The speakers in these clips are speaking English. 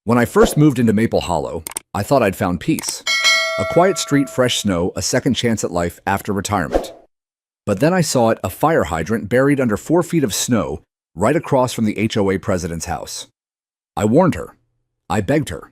When I first moved into Maple Hollow, I thought I'd found peace. A quiet street, fresh snow, a second chance at life after retirement. But then I saw it, a fire hydrant buried under 4 feet of snow right across from the HOA president's house. I warned her. I begged her.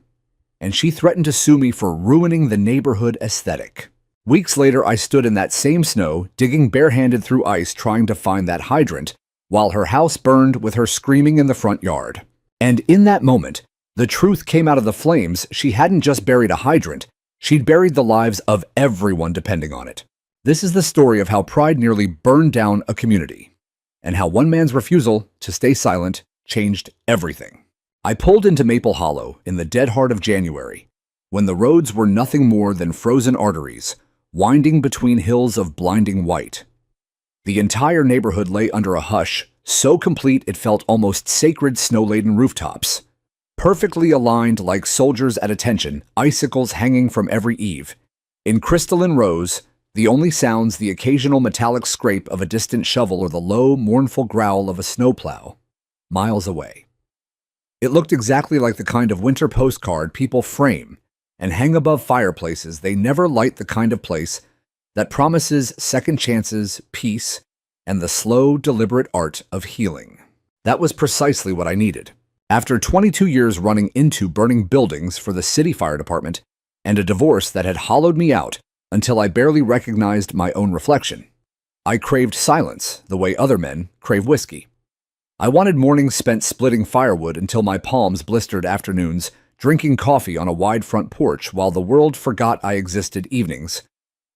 And she threatened to sue me for ruining the neighborhood aesthetic. Weeks later, I stood in that same snow, digging barehanded through ice trying to find that hydrant, while her house burned with her screaming in the front yard. And in that moment, the truth came out of the flames. She hadn't just buried a hydrant, she'd buried the lives of everyone depending on it. This is the story of how pride nearly burned down a community, and how one man's refusal to stay silent changed everything. I pulled into Maple Hollow in the dead heart of January, when the roads were nothing more than frozen arteries, winding between hills of blinding white. The entire neighborhood lay under a hush, so complete it felt almost sacred, snow-laden rooftops. Perfectly aligned like soldiers at attention, icicles hanging from every eave. In crystalline rows, the only sounds the occasional metallic scrape of a distant shovel or the low, mournful growl of a snowplow, miles away. It looked exactly like the kind of winter postcard people frame and hang above fireplaces. They never light the kind of place that promises second chances, peace, and the slow, deliberate art of healing. That was precisely what I needed. After 22 years running into burning buildings for the city fire department and a divorce that had hollowed me out until I barely recognized my own reflection, I craved silence the way other men crave whiskey. I wanted mornings spent splitting firewood until my palms blistered, afternoons drinking coffee on a wide front porch while the world forgot I existed, evenings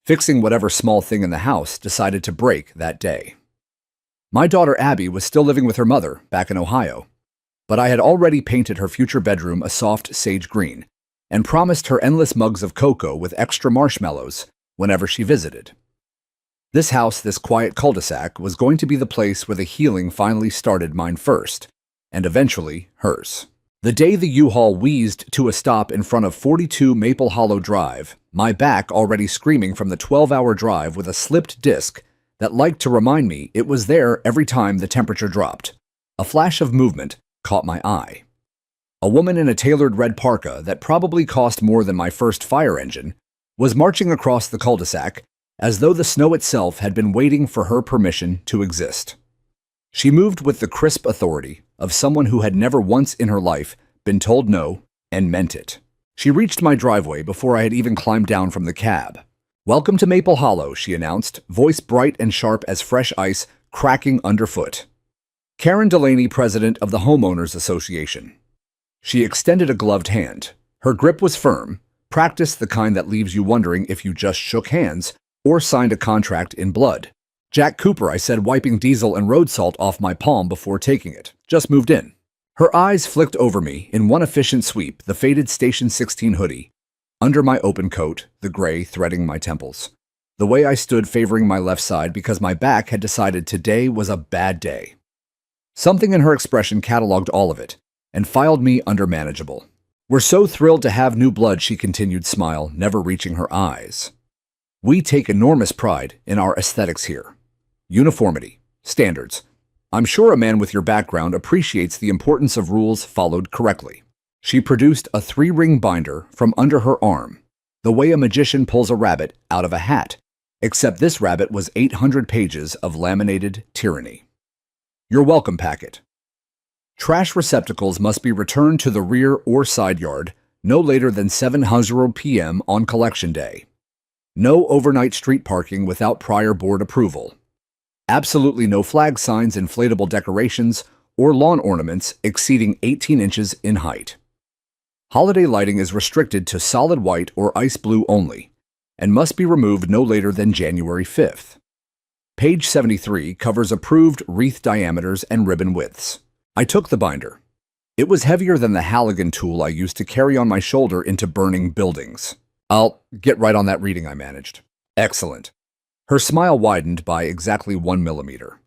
fixing whatever small thing in the house decided to break that day. My daughter Abby was still living with her mother back in Ohio, but I had already painted her future bedroom a soft sage green and promised her endless mugs of cocoa with extra marshmallows whenever she visited. This house, this quiet cul-de-sac, was going to be the place where the healing finally started, mine first, and eventually hers. The day the U-Haul wheezed to a stop in front of 42 Maple Hollow Drive, my back already screaming from the 12-hour drive with a slipped disc that liked to remind me it was there every time the temperature dropped. A flash of movement caught my eye. A woman in a tailored red parka that probably cost more than my first fire engine was marching across the cul-de-sac as though the snow itself had been waiting for her permission to exist. She moved with the crisp authority of someone who had never once in her life been told no and meant it. She reached my driveway before I had even climbed down from the cab. "Welcome to Maple Hollow," she announced, voice bright and sharp as fresh ice cracking underfoot. Karen Delaney, president of the Homeowners Association. She extended a gloved hand. Her grip was firm, practiced, the kind that leaves you wondering if you just shook hands or signed a contract in blood. "Jack Cooper," I said, wiping diesel and road salt off my palm before taking it. "Just moved in." Her eyes flicked over me in one efficient sweep, the faded Station 16 hoodie under my open coat, the gray threading my temples. The way I stood favoring my left side because my back had decided today was a bad day. Something in her expression cataloged all of it and filed me under manageable. "We're so thrilled to have new blood," she continued, smile never reaching her eyes. "We take enormous pride in our aesthetics here. Uniformity, standards. I'm sure a man with your background appreciates the importance of rules followed correctly." She produced a 3-ring binder from under her arm, the way a magician pulls a rabbit out of a hat, except this rabbit was 800 pages of laminated tyranny. "Your welcome packet. Trash receptacles must be returned to the rear or side yard no later than 7:00 p.m. on collection day. No overnight street parking without prior board approval. Absolutely no flag signs, inflatable decorations, or lawn ornaments exceeding 18 inches in height. Holiday lighting is restricted to solid white or ice blue only, and must be removed no later than January 5th. Page 73 covers approved wreath diameters and ribbon widths." I took the binder. It was heavier than the Halligan tool I used to carry on my shoulder into burning buildings. "I'll get right on that reading," I managed. "Excellent." Her smile widened by exactly 1 millimeter.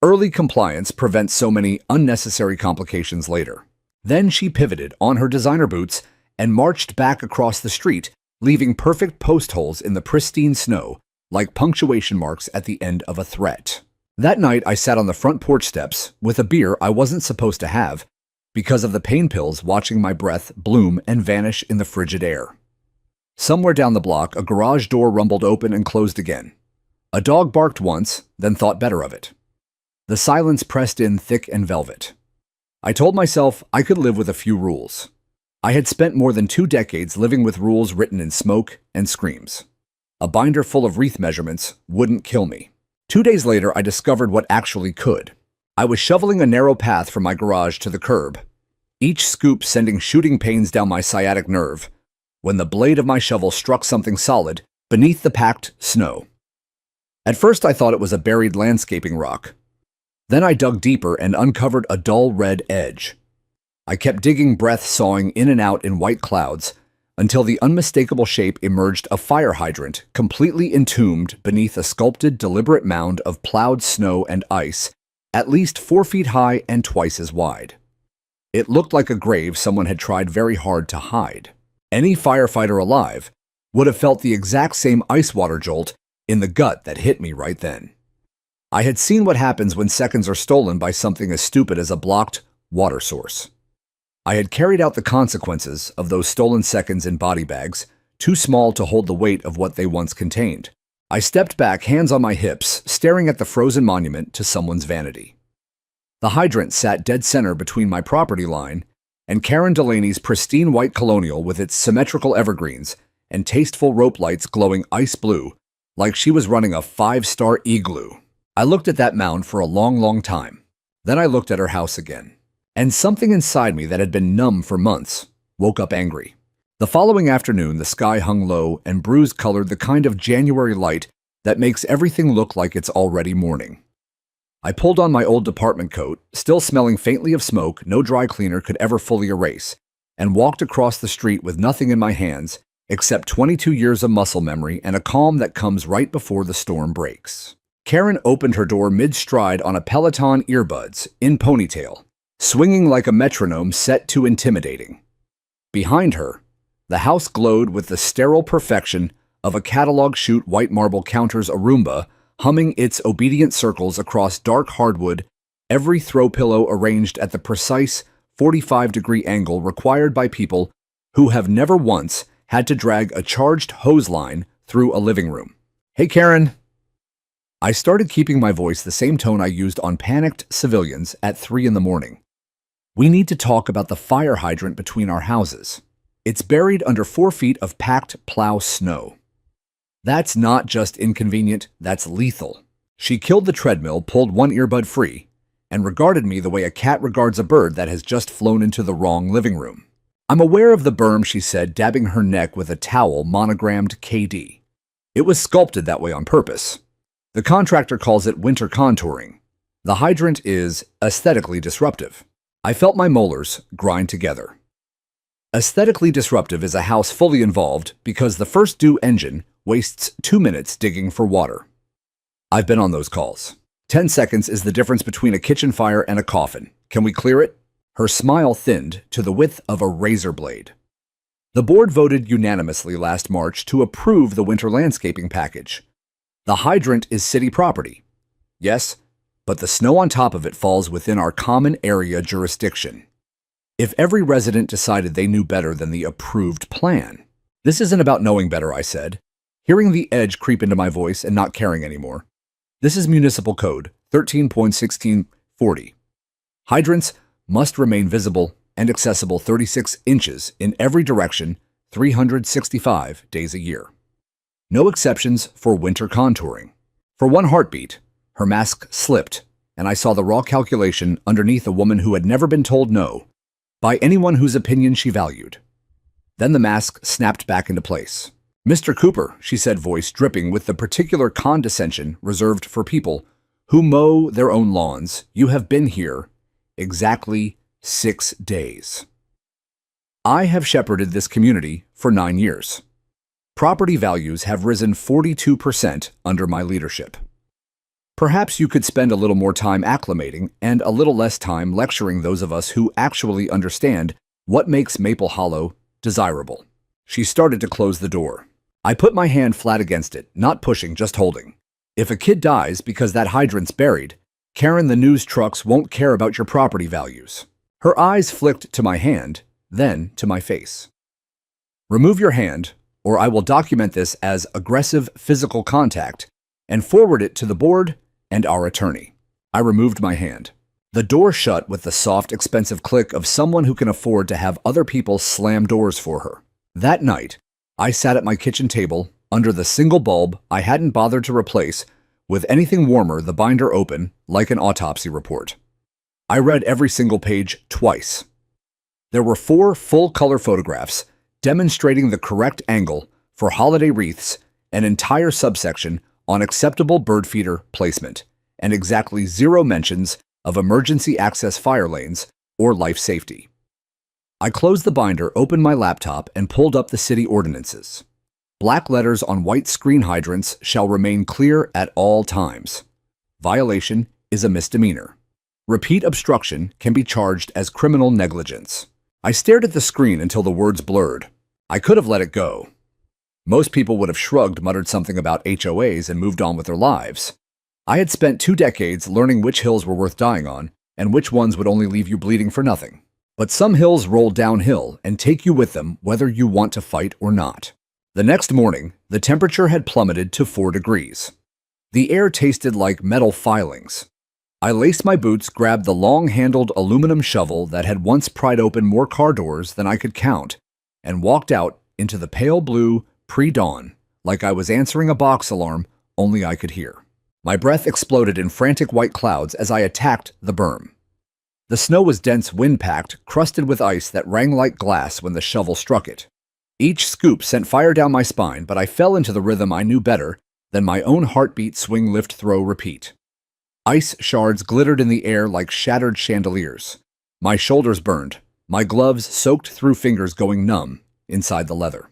Early compliance prevents so many unnecessary complications later. Then she pivoted on her designer boots and marched back across the street, leaving perfect post holes in the pristine snow, like punctuation marks at the end of a threat. That night, I sat on the front porch steps with a beer I wasn't supposed to have because of the pain pills watching my breath bloom and vanish in the frigid air. Somewhere down the block, a garage door rumbled open and closed again. A dog barked once, then thought better of it. The silence pressed in thick and velvet. I told myself I could live with a few rules. I had spent more than 2 decades living with rules written in smoke and screams. A binder full of wreath measurements wouldn't kill me. 2 days later, I discovered what actually could. I was shoveling a narrow path from my garage to the curb, each scoop sending shooting pains down my sciatic nerve, when the blade of my shovel struck something solid beneath the packed snow. At first, I thought it was a buried landscaping rock. Then I dug deeper and uncovered a dull red edge. I kept digging, breath sawing in and out in white clouds, until the unmistakable shape emerged a fire hydrant completely entombed beneath a sculpted, deliberate mound of plowed snow and ice, at least 4 feet high and twice as wide. It looked like a grave someone had tried very hard to hide. Any firefighter alive would have felt the exact same ice water jolt in the gut that hit me right then. I had seen what happens when seconds are stolen by something as stupid as a blocked water source. I had carried out the consequences of those stolen seconds in body bags, too small to hold the weight of what they once contained. I stepped back, hands on my hips, staring at the frozen monument to someone's vanity. The hydrant sat dead center between my property line and Karen Delaney's pristine white colonial with its symmetrical evergreens and tasteful rope lights glowing ice blue, like she was running a 5-star igloo. I looked at that mound for a long time. Then I looked at her house again. And something inside me that had been numb for months woke up angry. The following afternoon, the sky hung low and bruise-colored the kind of January light that makes everything look like it's already morning. I pulled on my old department coat, still smelling faintly of smoke no dry cleaner could ever fully erase, and walked across the street with nothing in my hands except 22 years of muscle memory and a calm that comes right before the storm breaks. Karen opened her door mid-stride on a Peloton earbuds, in ponytail, swinging like a metronome set to intimidating. Behind her, the house glowed with the sterile perfection of a catalog shoot white marble counter's a Roomba, humming its obedient circles across dark hardwood, every throw pillow arranged at the precise 45-degree angle required by people who have never once had to drag a charged hose line through a living room. "Hey, Karen." I started keeping my voice the same tone I used on panicked civilians at 3 in the morning. "We need to talk about the fire hydrant between our houses. It's buried under 4 feet of packed plow snow. That's not just inconvenient, that's lethal." She killed the treadmill, pulled one earbud free, and regarded me the way a cat regards a bird that has just flown into the wrong living room. "I'm aware of the berm," she said, dabbing her neck with a towel monogrammed KD. "It was sculpted that way on purpose. The contractor calls it winter contouring. The hydrant is aesthetically disruptive." I felt my molars grind together. Aesthetically disruptive is a house fully involved because the first due engine wastes 2 minutes digging for water. I've been on those calls. 10 seconds is the difference between a kitchen fire and a coffin. Can we clear it? Her smile thinned to the width of a razor blade. The board voted unanimously last March to approve the winter landscaping package. The hydrant is city property. Yes, but the snow on top of it falls within our common area jurisdiction. If every resident decided they knew better than the approved plan. "This isn't about knowing better," I said, hearing the edge creep into my voice and not caring anymore. "This is Municipal Code 13.1640. Hydrants must remain visible and accessible 36 inches in every direction 365 days a year. No exceptions for winter contouring." For one heartbeat, her mask slipped, and I saw the raw calculation underneath a woman who had never been told no by anyone whose opinion she valued. Then the mask snapped back into place. "Mr. Cooper," she said, voice dripping with the particular condescension reserved for people who mow their own lawns, "you have been here exactly 6 days. I have shepherded this community for 9 years. Property values have risen 42% under my leadership. Perhaps you could spend a little more time acclimating and a little less time lecturing those of us who actually understand what makes Maple Hollow desirable." She started to close the door. I put my hand flat against it, not pushing, just holding. "If a kid dies because that hydrant's buried, Karen, the news trucks won't care about your property values. Her eyes flicked to my hand, then to my face. "Remove your hand, or I will document this as aggressive physical contact and forward it to the board and our attorney." I removed my hand. The door shut with the soft, expensive click of someone who can afford to have other people slam doors for her. That night, I sat at my kitchen table under the single bulb I hadn't bothered to replace, with anything warmer, the binder open like an autopsy report. I read every single page twice. There were 4 full-color photographs demonstrating the correct angle for holiday wreaths, an entire subsection on acceptable bird feeder placement, and exactly 0 mentions of emergency access fire lanes or life safety. I closed the binder, opened my laptop, and pulled up the city ordinances. Black letters on white screen hydrants shall remain clear at all times. Violation is a misdemeanor. Repeat obstruction can be charged as criminal negligence. I stared at the screen until the words blurred. I could have let it go. Most people would have shrugged, muttered something about HOAs, and moved on with their lives. I had spent 2 decades learning which hills were worth dying on and which ones would only leave you bleeding for nothing. But some hills roll downhill and take you with them whether you want to fight or not. The next morning, the temperature had plummeted to 4 degrees. The air tasted like metal filings. I laced my boots, grabbed the long-handled aluminum shovel that had once pried open more car doors than I could count, and walked out into the pale blue pre-dawn like I was answering a box alarm only I could hear. My breath exploded in frantic white clouds as I attacked the berm. The snow was dense, wind-packed, crusted with ice that rang like glass when the shovel struck it. Each scoop sent fire down my spine, but I fell into the rhythm I knew better than my own heartbeat: swing, lift, throw, repeat. Ice shards glittered in the air like shattered chandeliers. My shoulders burned, my gloves soaked through, fingers going numb inside the leather.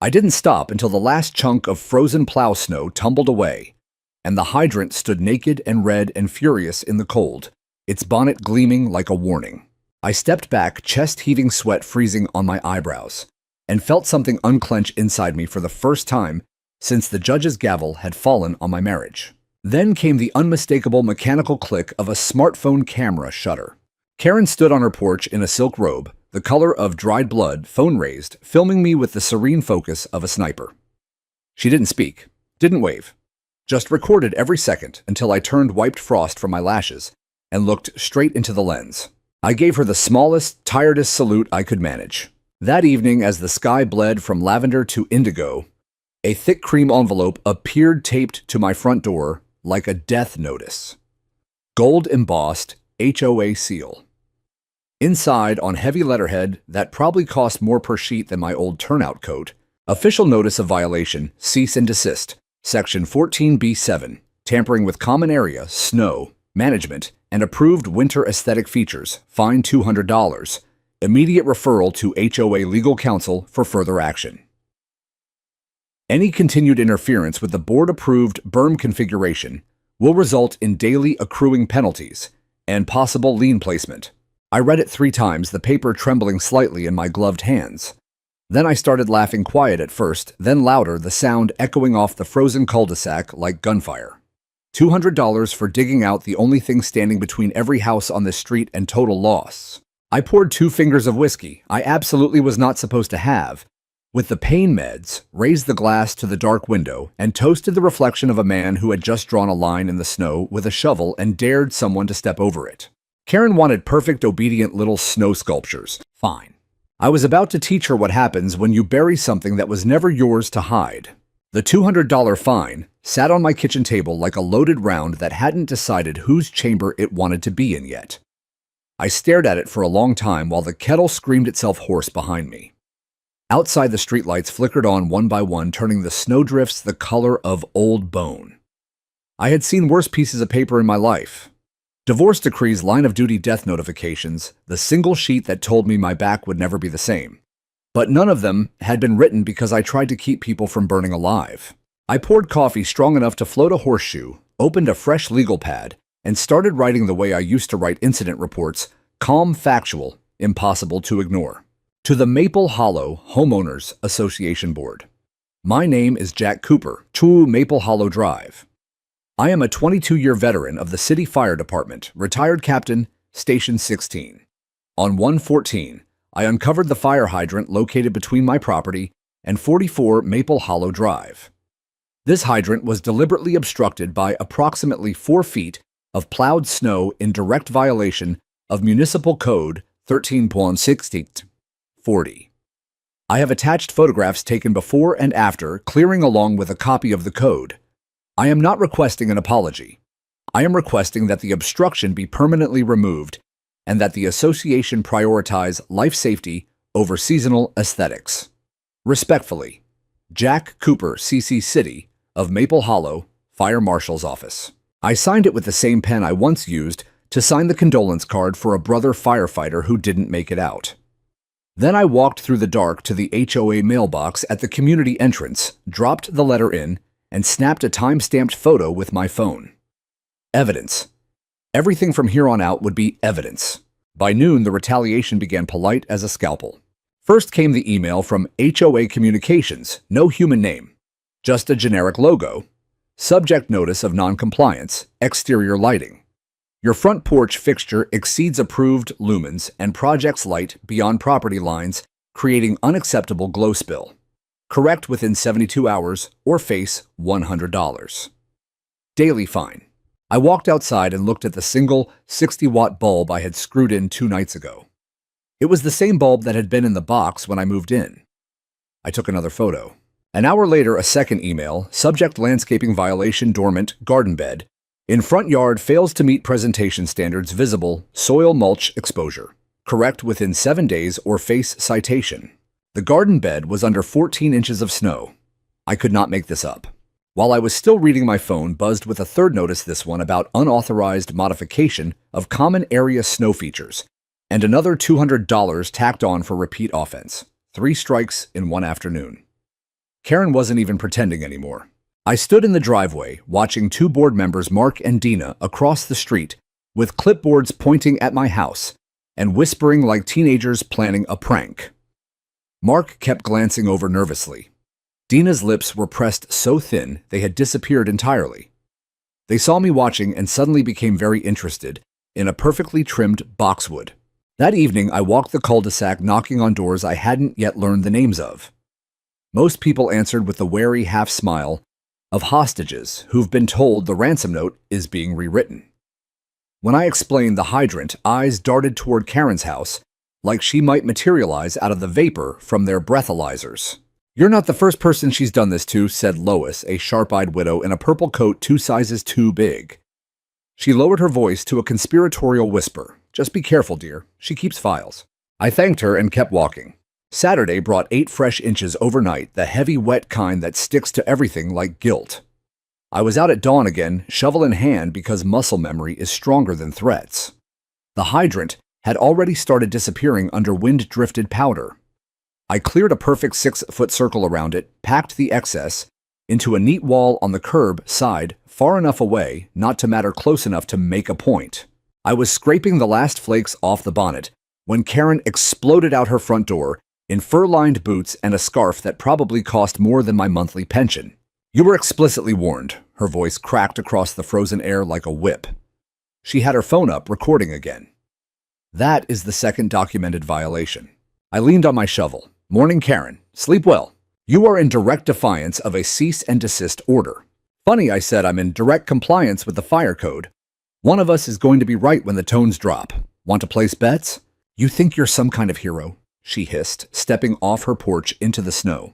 I didn't stop until the last chunk of frozen plow snow tumbled away, and the hydrant stood naked and red and furious in the cold, its bonnet gleaming like a warning. I stepped back, chest heaving, sweat freezing on my eyebrows, and felt something unclench inside me for the first time since the judge's gavel had fallen on my marriage. Then came the unmistakable mechanical click of a smartphone camera shutter. Karen stood on her porch in a silk robe, the color of dried blood, phone raised, filming me with the serene focus of a sniper. She didn't speak, didn't wave, just recorded every second until I turned wiped frost from my lashes and looked straight into the lens. I gave her the smallest, tiredest salute I could manage. That evening, as the sky bled from lavender to indigo, a thick cream envelope appeared taped to my front door like a death notice. Gold embossed HOA seal. Inside, on heavy letterhead that probably cost more per sheet than my old turnout coat, official notice of violation, cease and desist, Section 14B7, tampering with common area, snow, management, and approved winter aesthetic features, fine $200. Immediate referral to HOA legal counsel for further action. Any continued interference with the board-approved berm configuration will result in daily accruing penalties and possible lien placement. I read it 3 times, the paper trembling slightly in my gloved hands. Then I started laughing, quiet at first, then louder, the sound echoing off the frozen cul-de-sac like gunfire. $200 for digging out the only thing standing between every house on this street and total loss. I poured 2 fingers of whiskey I absolutely was not supposed to have, with the pain meds, raised the glass to the dark window, and toasted the reflection of a man who had just drawn a line in the snow with a shovel and dared someone to step over it. Karen wanted perfect, obedient little snow sculptures. Fine. I was about to teach her what happens when you bury something that was never yours to hide. The $200 fine sat on my kitchen table like a loaded round that hadn't decided whose chamber it wanted to be in yet. I stared at it for a long time while the kettle screamed itself hoarse behind me. Outside, the streetlights flickered on one by one, turning the snowdrifts the color of old bone. I had seen worse pieces of paper in my life. Divorce decrees, line of duty death notifications, the single sheet that told me my back would never be the same. But none of them had been written because I tried to keep people from burning alive. I poured coffee strong enough to float a horseshoe, opened a fresh legal pad, and started writing the way I used to write incident reports, calm, factual, impossible to ignore. To the Maple Hollow Homeowners Association Board. My name is Jack Cooper, 2 Maple Hollow Drive. I am a 22-year veteran of the City Fire Department, retired captain, Station 16. On 1/14, I uncovered the fire hydrant located between my property and 44 Maple Hollow Drive. This hydrant was deliberately obstructed by approximately 4 feet of plowed snow in direct violation of Municipal Code 13.6040. I have attached photographs taken before and after, clearing along with a copy of the code. I am not requesting an apology. I am requesting that the obstruction be permanently removed and that the association prioritize life safety over seasonal aesthetics. Respectfully, Jack Cooper, CC City of Maple Hollow, Fire Marshal's Office. I signed it with the same pen I once used to sign the condolence card for a brother firefighter who didn't make it out. Then I walked through the dark to the HOA mailbox at the community entrance, dropped the letter in, and snapped a time-stamped photo with my phone. Evidence. Everything from here on out would be evidence. By noon, the retaliation began polite as a scalpel. First came the email from HOA Communications, no human name, just a generic logo. Subject notice of non-compliance, exterior lighting. Your front porch fixture exceeds approved lumens and projects light beyond property lines, creating unacceptable glow spill. Correct within 72 hours or face $100. Daily fine. I walked outside and looked at the single 60-watt bulb I had screwed in 2 nights ago. It was the same bulb that had been in the box when I moved in. I took another photo. An hour later, a second email, subject landscaping violation dormant, garden bed. In front yard fails to meet presentation standards visible, soil mulch exposure. Correct within 7 days or face citation. The garden bed was under 14 inches of snow. I could not make this up. While I was still reading my phone, buzzed with a third notice, this one about unauthorized modification of common area snow features, and another $200 tacked on for repeat offense. 3 strikes in 1 afternoon. Karen wasn't even pretending anymore. I stood in the driveway, watching 2 board members, Mark and Dina, across the street, with clipboards pointing at my house and whispering like teenagers planning a prank. Mark kept glancing over nervously. Dina's lips were pressed so thin they had disappeared entirely. They saw me watching and suddenly became very interested in a perfectly trimmed boxwood. That evening, I walked the cul-de-sac knocking on doors I hadn't yet learned the names of. Most people answered with the wary half-smile of hostages who've been told the ransom note is being rewritten. When I explained the hydrant, eyes darted toward Karen's house, like she might materialize out of the vapor from their breathalyzers. "You're not the first person she's done this to," said Lois, a sharp-eyed widow in a purple coat 2 sizes too big. She lowered her voice to a conspiratorial whisper. "Just be careful, dear. She keeps files." I thanked her and kept walking. Saturday brought 8 fresh inches overnight, the heavy, wet kind that sticks to everything like guilt. I was out at dawn again, shovel in hand, because muscle memory is stronger than threats. The hydrant had already started disappearing under wind-drifted powder. I cleared a perfect 6-foot circle around it, packed the excess into a neat wall on the curb side, far enough away not to matter close enough to make a point. I was scraping the last flakes off the bonnet when Karen exploded out her front door in fur-lined boots and a scarf that probably cost more than my monthly pension. "You were explicitly warned." Her voice cracked across the frozen air like a whip. She had her phone up, recording again. That is the second documented violation. I leaned on my shovel. "Morning, Karen. Sleep well. You are in direct defiance of a cease and desist order." "Funny," I said. "I'm in direct compliance with the fire code. One of us is going to be right when the tones drop. Want to place bets?" "You think you're some kind of hero," she hissed, stepping off her porch into the snow.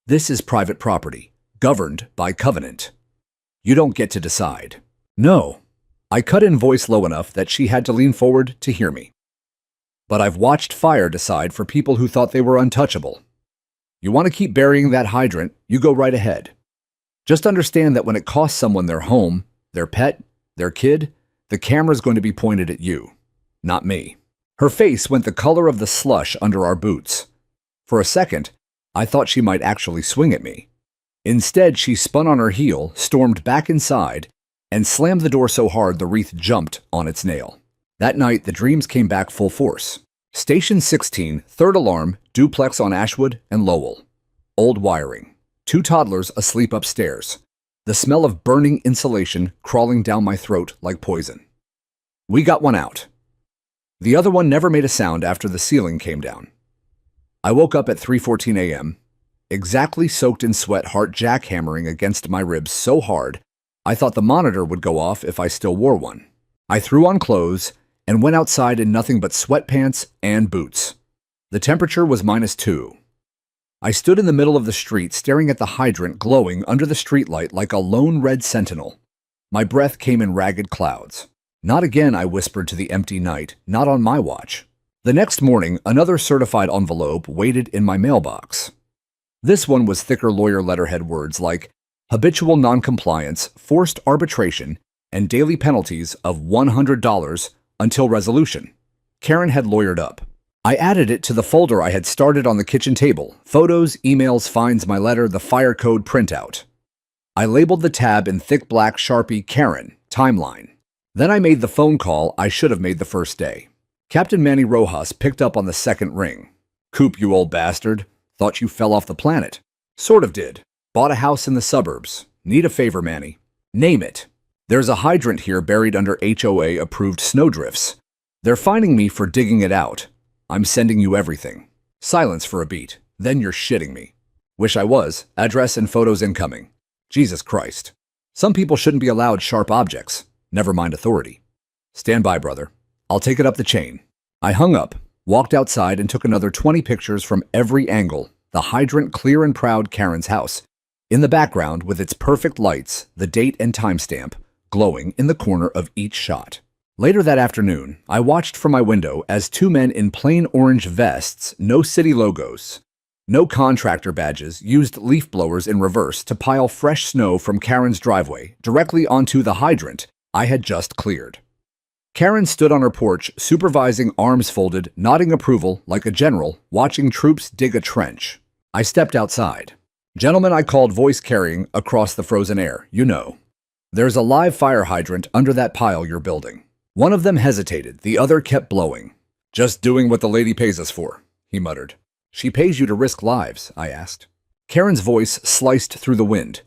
"This is private property, governed by covenant. You don't get to decide." "No." I cut in voice low enough that she had to lean forward to hear me. "But I've watched fire decide for people who thought they were untouchable. You want to keep burying that hydrant, you go right ahead. Just understand that when it costs someone their home, their pet, their kid, the camera's going to be pointed at you, not me." Her face went the color of the slush under our boots. For a second, I thought she might actually swing at me. Instead, she spun on her heel, stormed back inside, and slammed the door so hard the wreath jumped on its nail. That night, the dreams came back full force. Station 16, third alarm, duplex on Ashwood and Lowell. Old wiring. 2 toddlers asleep upstairs. The smell of burning insulation crawling down my throat like poison. We got one out. The other one never made a sound after the ceiling came down. I woke up at 3:14 a.m., exactly soaked in sweat, heart jackhammering against my ribs so hard I thought the monitor would go off if I still wore one. I threw on clothes and went outside in nothing but sweatpants and boots. The temperature was -2. I stood in the middle of the street staring at the hydrant glowing under the streetlight like a lone red sentinel. My breath came in ragged clouds. Not again, I whispered to the empty night, not on my watch. The next morning, another certified envelope waited in my mailbox. This one was thicker lawyer letterhead words like habitual noncompliance, forced arbitration, and daily penalties of $100 until resolution. Karen had lawyered up. I added it to the folder I had started on the kitchen table: photos, emails, finds my letter, the fire code printout. I labeled the tab in thick black Sharpie Karen, timeline. Then I made the phone call I should have made the first day. Captain Manny Rojas picked up on the second ring. "Coop, you old bastard. Thought you fell off the planet." "Sort of did. Bought a house in the suburbs. Need a favor, Manny." "Name it." "There's a hydrant here buried under HOA approved snowdrifts. They're fining me for digging it out. I'm sending you everything." Silence for a beat. "Then you're shitting me." "Wish I was. Address and photos incoming." Jesus Christ. Some people shouldn't be allowed sharp objects. Never mind authority. "Stand by, brother. I'll take it up the chain." I hung up, walked outside, and took another 20 pictures from every angle. The hydrant clear and proud Karen's house. In the background, with its perfect lights, the date and timestamp glowing in the corner of each shot. Later that afternoon, I watched from my window as two men in plain orange vests, no city logos, no contractor badges, used leaf blowers in reverse to pile fresh snow from Karen's driveway directly onto the hydrant I had just cleared. Karen stood on her porch, supervising, arms folded, nodding approval like a general watching troops dig a trench. I stepped outside. "Gentlemen," I called, voice carrying across the frozen air, "you know, there's a live fire hydrant under that pile you're building." One of them hesitated, the other kept blowing. "Just doing what the lady pays us for," he muttered. "She pays you to risk lives?" I asked. Karen's voice sliced through the wind.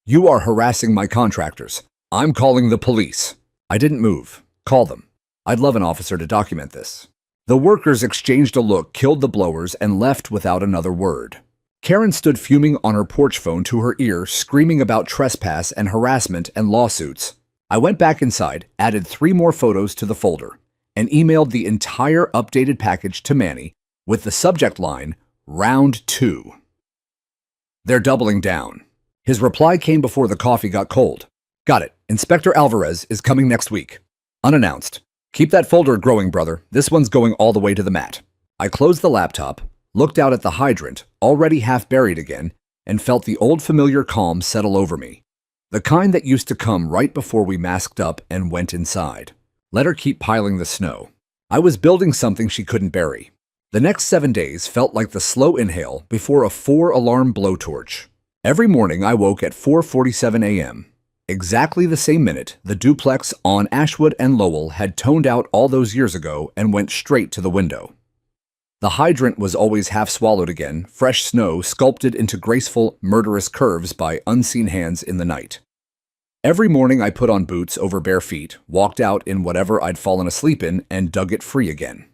"You are harassing my contractors. I'm calling the police." I didn't move. "Call them. I'd love an officer to document this." The workers exchanged a look, killed the blowers, and left without another word. Karen stood fuming on her porch phone to her ear, screaming about trespass and harassment and lawsuits. I went back inside, added 3 more photos to the folder, and emailed the entire updated package to Manny with the subject line, "Round 2." "They're doubling down." His reply came before the coffee got cold. "Got it. Inspector Alvarez is coming next week. Unannounced. Keep that folder growing, brother. This one's going all the way to the mat." I closed the laptop, looked out at the hydrant, already half buried again, and felt the old familiar calm settle over me. The kind that used to come right before we masked up and went inside. Let her keep piling the snow. I was building something she couldn't bury. The next 7 days felt like the slow inhale before a 4-alarm blowtorch. Every morning I woke at 4:47 a.m. Exactly the same minute the duplex on Ashwood and Lowell had toned out all those years ago and went straight to the window. The hydrant was always half swallowed again, fresh snow sculpted into graceful, murderous curves by unseen hands in the night. Every morning I put on boots over bare feet, walked out in whatever I'd fallen asleep in, and dug it free again.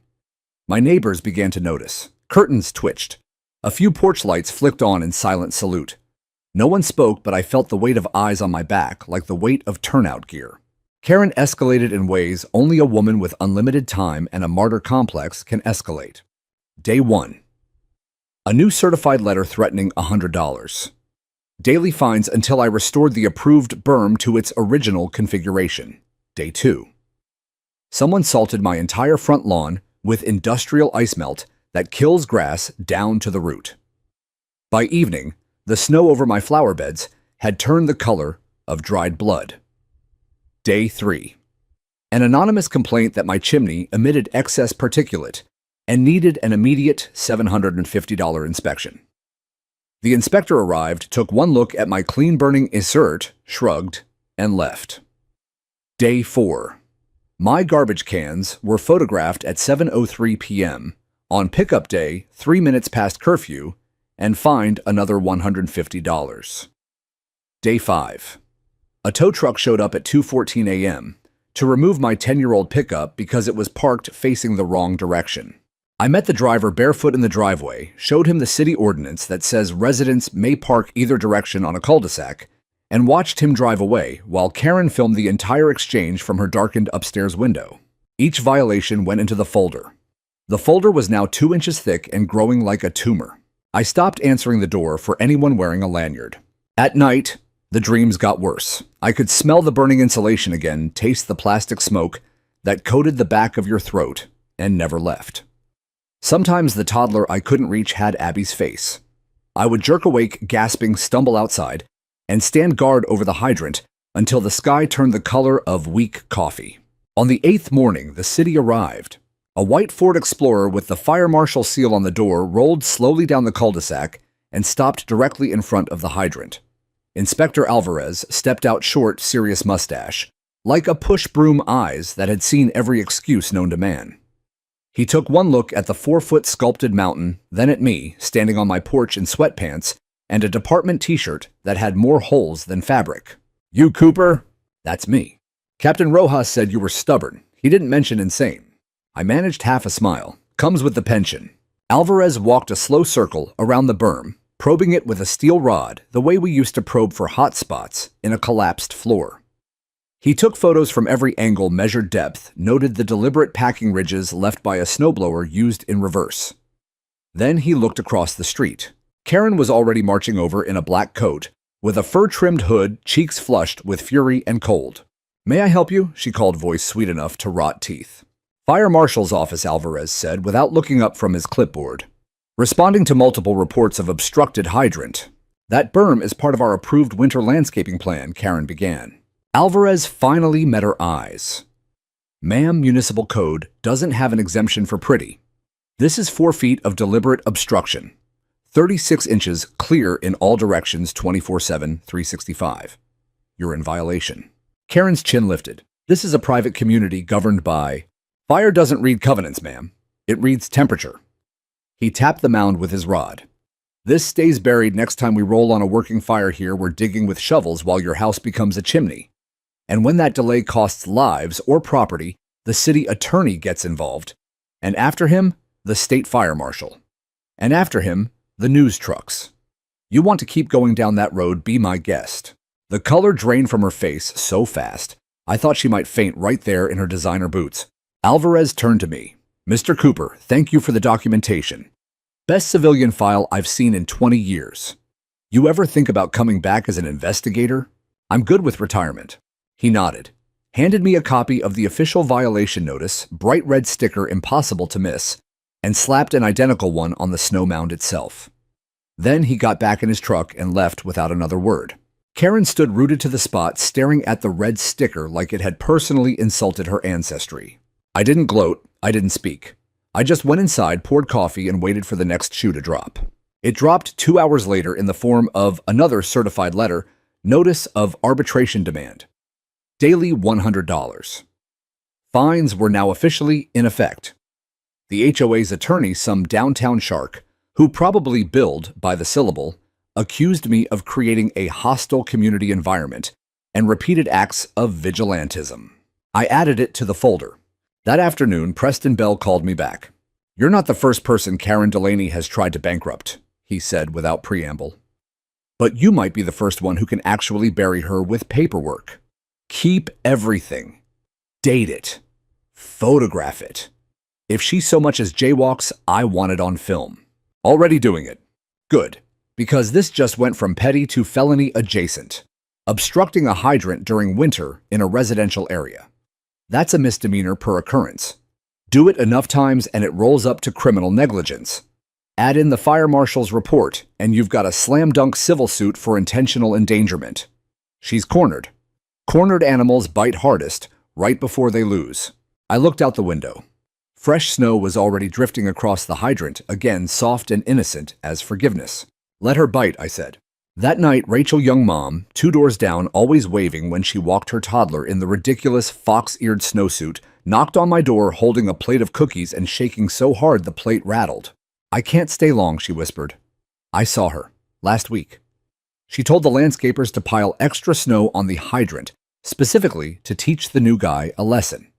My neighbors began to notice. Curtains twitched. A few porch lights flicked on in silent salute. No one spoke, but I felt the weight of eyes on my back, like the weight of turnout gear. Karen escalated in ways only a woman with unlimited time and a martyr complex can escalate. Day 1. A new certified letter threatening $100. Daily fines until I restored the approved berm to its original configuration. Day 2. Someone salted my entire front lawn with industrial ice melt that kills grass down to the root. By evening, the snow over my flower beds had turned the color of dried blood. Day 3. An anonymous complaint that my chimney emitted excess particulate and needed an immediate $750 inspection. The inspector arrived, took one look at my clean-burning insert, shrugged, and left. Day 4. My garbage cans were photographed at 7:03 p.m. on pickup day, 3 minutes past curfew, and fined another $150. Day 5. A tow truck showed up at 2:14 a.m., to remove my 10-year-old pickup because it was parked facing the wrong direction. I met the driver barefoot in the driveway, showed him the city ordinance that says residents may park either direction on a cul-de-sac, and watched him drive away while Karen filmed the entire exchange from her darkened upstairs window. Each violation went into the folder. The folder was now 2 inches thick and growing like a tumor. I stopped answering the door for anyone wearing a lanyard. At night, the dreams got worse. I could smell the burning insulation again, taste the plastic smoke that coated the back of your throat and never left. Sometimes the toddler I couldn't reach had Abby's face. I would jerk awake, gasping, stumble outside, and stand guard over the hydrant until the sky turned the color of weak coffee. On the 8th morning, the city arrived. A white Ford Explorer with the fire marshal seal on the door rolled slowly down the cul-de-sac and stopped directly in front of the hydrant. Inspector Alvarez stepped out, short, serious mustache, like a push-broom eyes that had seen every excuse known to man. He took one look at the 4-foot sculpted mountain, then at me, standing on my porch in sweatpants and a department t-shirt that had more holes than fabric. "You, Cooper?" "That's me." "Captain Rojas said you were stubborn. He didn't mention insane." I managed half a smile. "Comes with the pension." Alvarez walked a slow circle around the berm, probing it with a steel rod the way we used to probe for hot spots in a collapsed floor. He took photos from every angle, measured depth, noted the deliberate packing ridges left by a snowblower used in reverse. Then he looked across the street. Karen was already marching over in a black coat, with a fur-trimmed hood, cheeks flushed with fury and cold. "May I help you?" she called, voice sweet enough to rot teeth. "Fire Marshal's office," Alvarez said, without looking up from his clipboard. "Responding to multiple reports of obstructed hydrant." "That berm is part of our approved winter landscaping plan," Karen began. Alvarez finally met her eyes. "Ma'am, municipal code doesn't have an exemption for pretty. This is 4 feet of deliberate obstruction. 36 inches clear in all directions 24/7, 365. You're in violation." Karen's chin lifted. "This is a private community governed by..." "Fire doesn't read covenants, ma'am. It reads temperature." He tapped the mound with his rod. "This stays buried next time we roll on a working fire here. We're digging with shovels while your house becomes a chimney. And when that delay costs lives or property, the city attorney gets involved. And after him, the state fire marshal. And after him, the news trucks. You want to keep going down that road, be my guest." The color drained from her face so fast, I thought she might faint right there in her designer boots. Alvarez turned to me. "Mr. Cooper, thank you for the documentation. Best civilian file I've seen in 20 years. You ever think about coming back as an investigator? I'm good with retirement." He nodded, handed me a copy of the official violation notice, bright red sticker impossible to miss, and slapped an identical one on the snow mound itself. Then he got back in his truck and left without another word. Karen stood rooted to the spot, staring at the red sticker like it had personally insulted her ancestry. I didn't gloat, I didn't speak. I just went inside, poured coffee, and waited for the next shoe to drop. It dropped 2 hours later in the form of another certified letter, notice of arbitration demand. Daily $100. Fines were now officially in effect. The HOA's attorney, some downtown shark, who probably billed by the syllable, accused me of creating a hostile community environment and repeated acts of vigilantism. I added it to the folder. That afternoon, Preston Bell called me back. "You're not the first person Karen Delaney has tried to bankrupt," he said without preamble. "But you might be the first one who can actually bury her with paperwork. Keep everything. Date it. Photograph it. If she so much as jaywalks, I want it on film. Already doing it. Good, because this just went from petty to felony adjacent. Obstructing a hydrant during winter in a residential area. That's a misdemeanor per occurrence. Do it enough times and it rolls up to criminal negligence. Add in the fire marshal's report and you've got a slam-dunk civil suit for intentional endangerment. She's cornered. Cornered animals bite hardest right before they lose. I looked out the window. Fresh snow was already drifting across the hydrant, again soft and innocent as forgiveness. "Let her bite," I said. That night, Rachel, young mom, 2 doors down, always waving when she walked her toddler in the ridiculous fox-eared snowsuit, knocked on my door holding a plate of cookies and shaking so hard the plate rattled. "I can't stay long," she whispered. "I saw her. Last week. She told the landscapers to pile extra snow on the hydrant specifically to teach the new guy a lesson.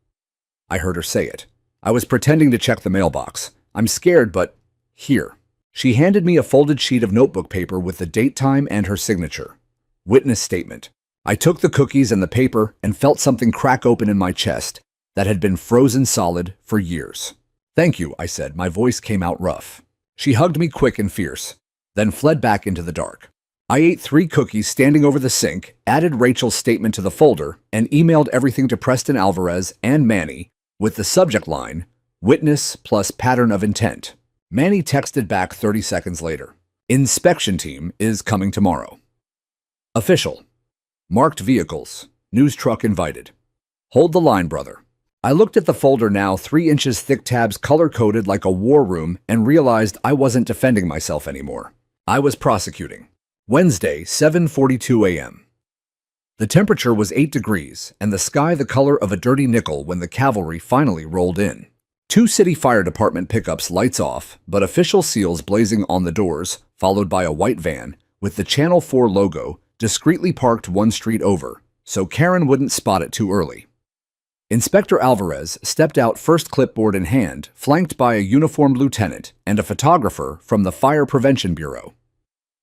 I heard her say it. I was pretending to check the mailbox. I'm scared, but here. She handed me a folded sheet of notebook paper with the date time and her signature. Witness statement. I took the cookies and the paper and felt something crack open in my chest that had been frozen solid for years. Thank you, I said. My voice came out rough. She hugged me quick and fierce, then fled back into the dark. I ate 3 cookies standing over the sink, added Rachel's statement to the folder, and emailed everything to Preston Alvarez and Manny with the subject line, witness plus pattern of intent. Manny texted back 30 seconds later. Inspection team is coming tomorrow. Official. Marked vehicles. News truck invited. Hold the line, brother. I looked at the folder now, 3 inches thick tabs color-coded like a war room, and realized I wasn't defending myself anymore. I was prosecuting. Wednesday, 7:42 a.m. The temperature was 8 degrees, and the sky the color of a dirty nickel when the cavalry finally rolled in. 2 city fire department pickups lights off, but official seals blazing on the doors, followed by a white van with the Channel 4 logo discreetly parked 1 street over, so Karen wouldn't spot it too early. Inspector Alvarez stepped out first, clipboard in hand, flanked by a uniformed lieutenant and a photographer from the Fire Prevention Bureau.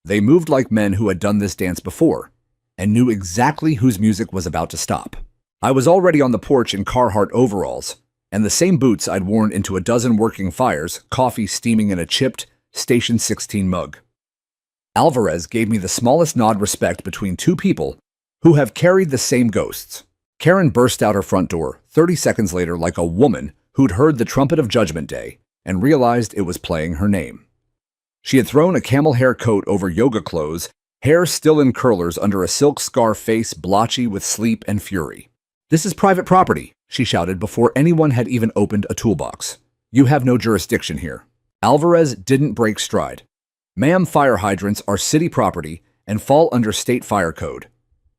They moved like men who had done this dance before and knew exactly whose music was about to stop. I was already on the porch in Carhartt overalls and the same boots I'd worn into a dozen working fires, coffee steaming in a chipped Station 16 mug. Alvarez gave me the smallest nod respect between 2 people who have carried the same ghosts. Karen burst out her front door 30 seconds later like a woman who'd heard the trumpet of Judgment Day and realized it was playing her name. She had thrown a camel hair coat over yoga clothes, hair still in curlers under a silk scarf, face blotchy with sleep and fury. "This is private property," she shouted before anyone had even opened a toolbox. "You have no jurisdiction here." Alvarez didn't break stride. "Ma'am, fire hydrants are city property and fall under state fire code.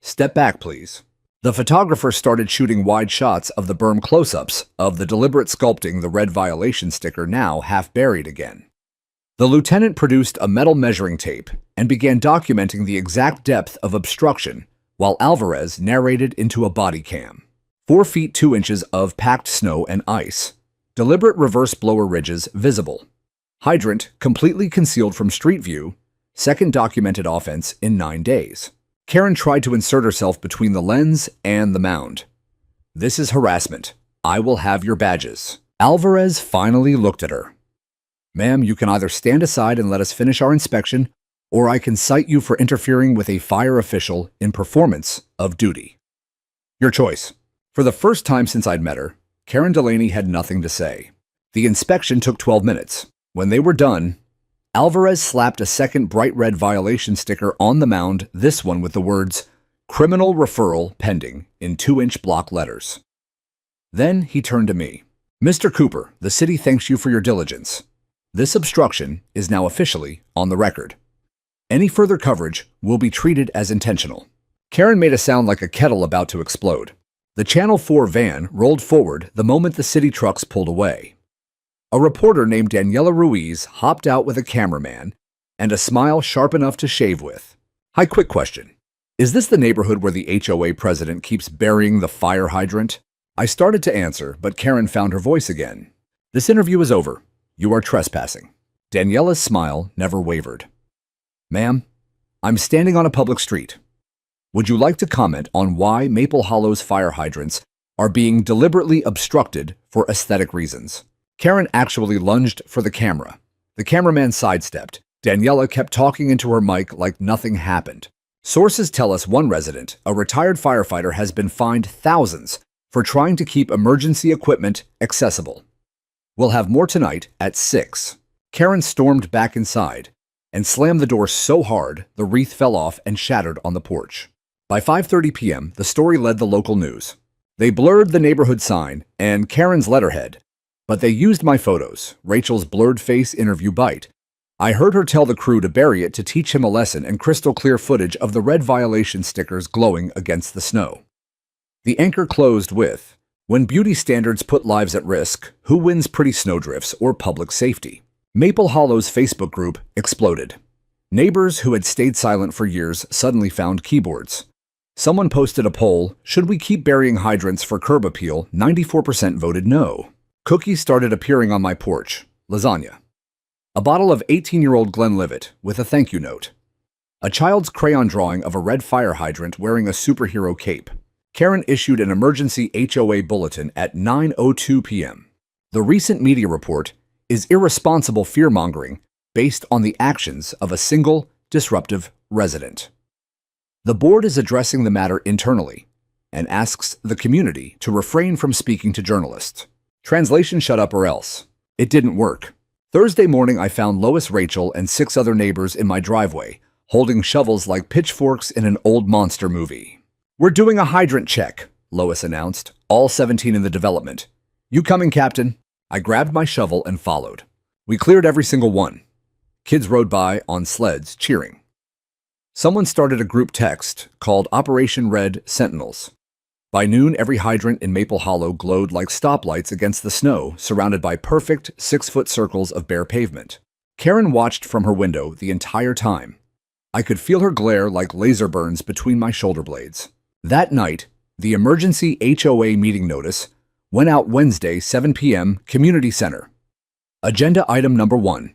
Step back, please." The photographer started shooting wide shots of the berm close-ups of the deliberate sculpting the red violation sticker now half buried again. The lieutenant produced a metal measuring tape and began documenting the exact depth of obstruction while Alvarez narrated into a body cam. 4 feet 2 inches of packed snow and ice. Deliberate reverse blower ridges visible. Hydrant completely concealed from street view. Second documented offense in 9 days. Karen tried to insert herself between the lens and the mound. "This is harassment. I will have your badges." Alvarez finally looked at her. "Ma'am, you can either stand aside and let us finish our inspection, or I can cite you for interfering with a fire official in performance of duty. Your choice." For the first time since I'd met her, Karen Delaney had nothing to say. The inspection took 12 minutes. When they were done, Alvarez slapped a second bright red violation sticker on the mound, this one with the words, "Criminal Referral Pending," in 2-inch block letters. Then he turned to me. "Mr. Cooper, the city thanks you for your diligence. This obstruction is now officially on the record. Any further coverage will be treated as intentional." Karen made a sound like a kettle about to explode. The Channel 4 van rolled forward the moment the city trucks pulled away. A reporter named Daniela Ruiz hopped out with a cameraman and a smile sharp enough to shave with. "Hi, quick question. Is this the neighborhood where the HOA president keeps burying the fire hydrant?" I started to answer, but Karen found her voice again. "This interview is over. You are trespassing." Daniela's smile never wavered. "Ma'am, I'm standing on a public street. Would you like to comment on why Maple Hollow's fire hydrants are being deliberately obstructed for aesthetic reasons?" Karen actually lunged for the camera. The cameraman sidestepped. Daniela kept talking into her mic like nothing happened. "Sources tell us one resident, a retired firefighter, has been fined thousands for trying to keep emergency equipment accessible. We'll have more tonight at 6. Karen stormed back inside and slammed the door so hard the wreath fell off and shattered on the porch. By 5:30 p.m., the story led the local news. They blurred the neighborhood sign and Karen's letterhead, but they used my photos, Rachel's blurred face interview bite. I heard her tell the crew to bury it to teach him a lesson, and crystal clear footage of the red violation stickers glowing against the snow. The anchor closed with, "When beauty standards put lives at risk, who wins pretty snowdrifts or public safety?" Maple Hollow's Facebook group exploded. Neighbors who had stayed silent for years suddenly found keyboards. Someone posted a poll, should we keep burying hydrants for curb appeal? 94% voted no. Cookies started appearing on my porch. Lasagna. A bottle of 18-year-old Glenlivet with a thank you note. A child's crayon drawing of a red fire hydrant wearing a superhero cape. Karen issued an emergency HOA bulletin at 9:02 p.m. The recent media report is irresponsible fear-mongering based on the actions of a single disruptive resident. The board is addressing the matter internally and asks the community to refrain from speaking to journalists. Translation: shut up or else. It didn't work. Thursday morning, I found Lois, Rachel, and 6 other neighbors in my driveway, holding shovels like pitchforks in an old monster movie. We're doing a hydrant check, Lois announced, all 17 in the development. You coming, Captain? I grabbed my shovel and followed. We cleared every single one. Kids rode by on sleds, cheering. Someone started a group text called Operation Red Sentinels. By noon, every hydrant in Maple Hollow glowed like stoplights against the snow, surrounded by perfect 6-foot circles of bare pavement. Karen watched from her window the entire time. I could feel her glare like laser burns between my shoulder blades. That night, the emergency HOA meeting notice went out Wednesday, 7 p.m., Community Center. Agenda item number 1,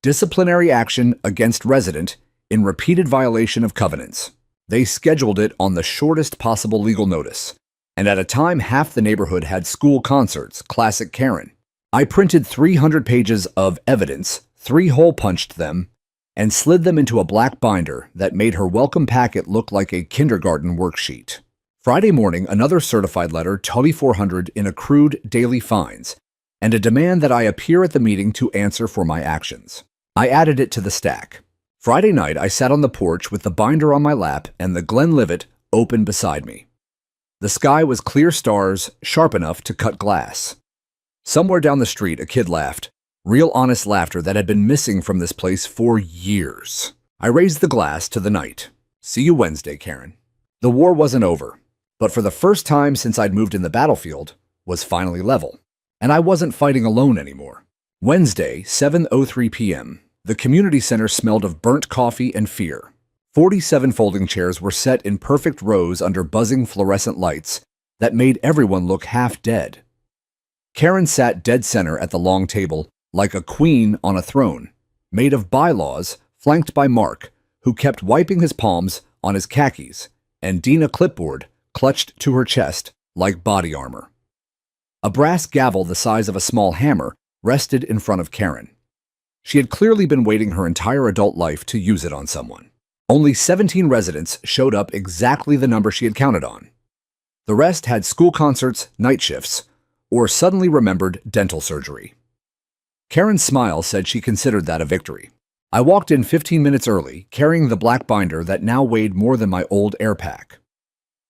disciplinary action against resident in repeated violation of covenants. They scheduled it on the shortest possible legal notice, and at a time half the neighborhood had school concerts, classic Karen. I printed 300 pages of evidence, 3-hole punched them, and slid them into a black binder that made her welcome packet look like a kindergarten worksheet. Friday morning, another certified letter, 2400 in accrued daily fines, and a demand that I appear at the meeting to answer for my actions. I added it to the stack. Friday night, I sat on the porch with the binder on my lap and the Glenlivet open beside me. The sky was clear stars, sharp enough to cut glass. Somewhere down the street, a kid laughed. Real honest laughter that had been missing from this place for years. I raised the glass to the night. See you Wednesday, Karen. The war wasn't over, but for the first time since I'd moved in the battlefield, was finally level. And I wasn't fighting alone anymore. Wednesday, 7:03 p.m. The community center smelled of burnt coffee and fear. 47 folding chairs were set in perfect rows under buzzing fluorescent lights that made everyone look half dead. Karen sat dead center at the long table, like a queen on a throne, made of bylaws, flanked by Mark, who kept wiping his palms on his khakis, and Dina clipboard, clutched to her chest like body armor. A brass gavel the size of a small hammer rested in front of Karen. She had clearly been waiting her entire adult life to use it on someone. Only 17 residents showed up, exactly the number she had counted on. The rest had school concerts, night shifts, or suddenly remembered dental surgery. Karen's smile said she considered that a victory. I walked in 15 minutes early, carrying the black binder that now weighed more than my old air pack.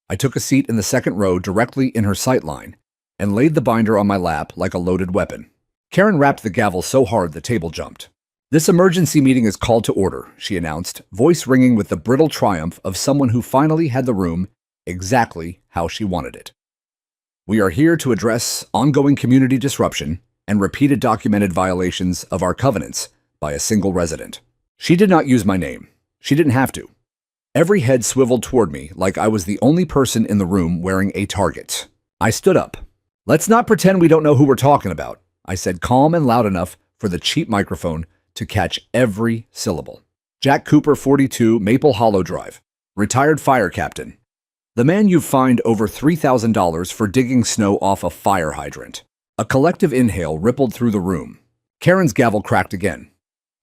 I took a seat in the second row directly in her sightline and laid the binder on my lap like a loaded weapon. Karen rapped the gavel so hard the table jumped. This emergency meeting is called to order, she announced, voice ringing with the brittle triumph of someone who finally had the room exactly how she wanted it. We are here to address ongoing community disruption and repeated documented violations of our covenants by a single resident. She did not use my name. She didn't have to. Every head swiveled toward me like I was the only person in the room wearing a target. I stood up. Let's not pretend we don't know who we're talking about, I said, calm and loud enough for the cheap microphone to catch every syllable. Jack Cooper, 42, Maple Hollow Drive. Retired fire captain. The man you fined over $3,000 for digging snow off a fire hydrant. A collective inhale rippled through the room. Karen's gavel cracked again.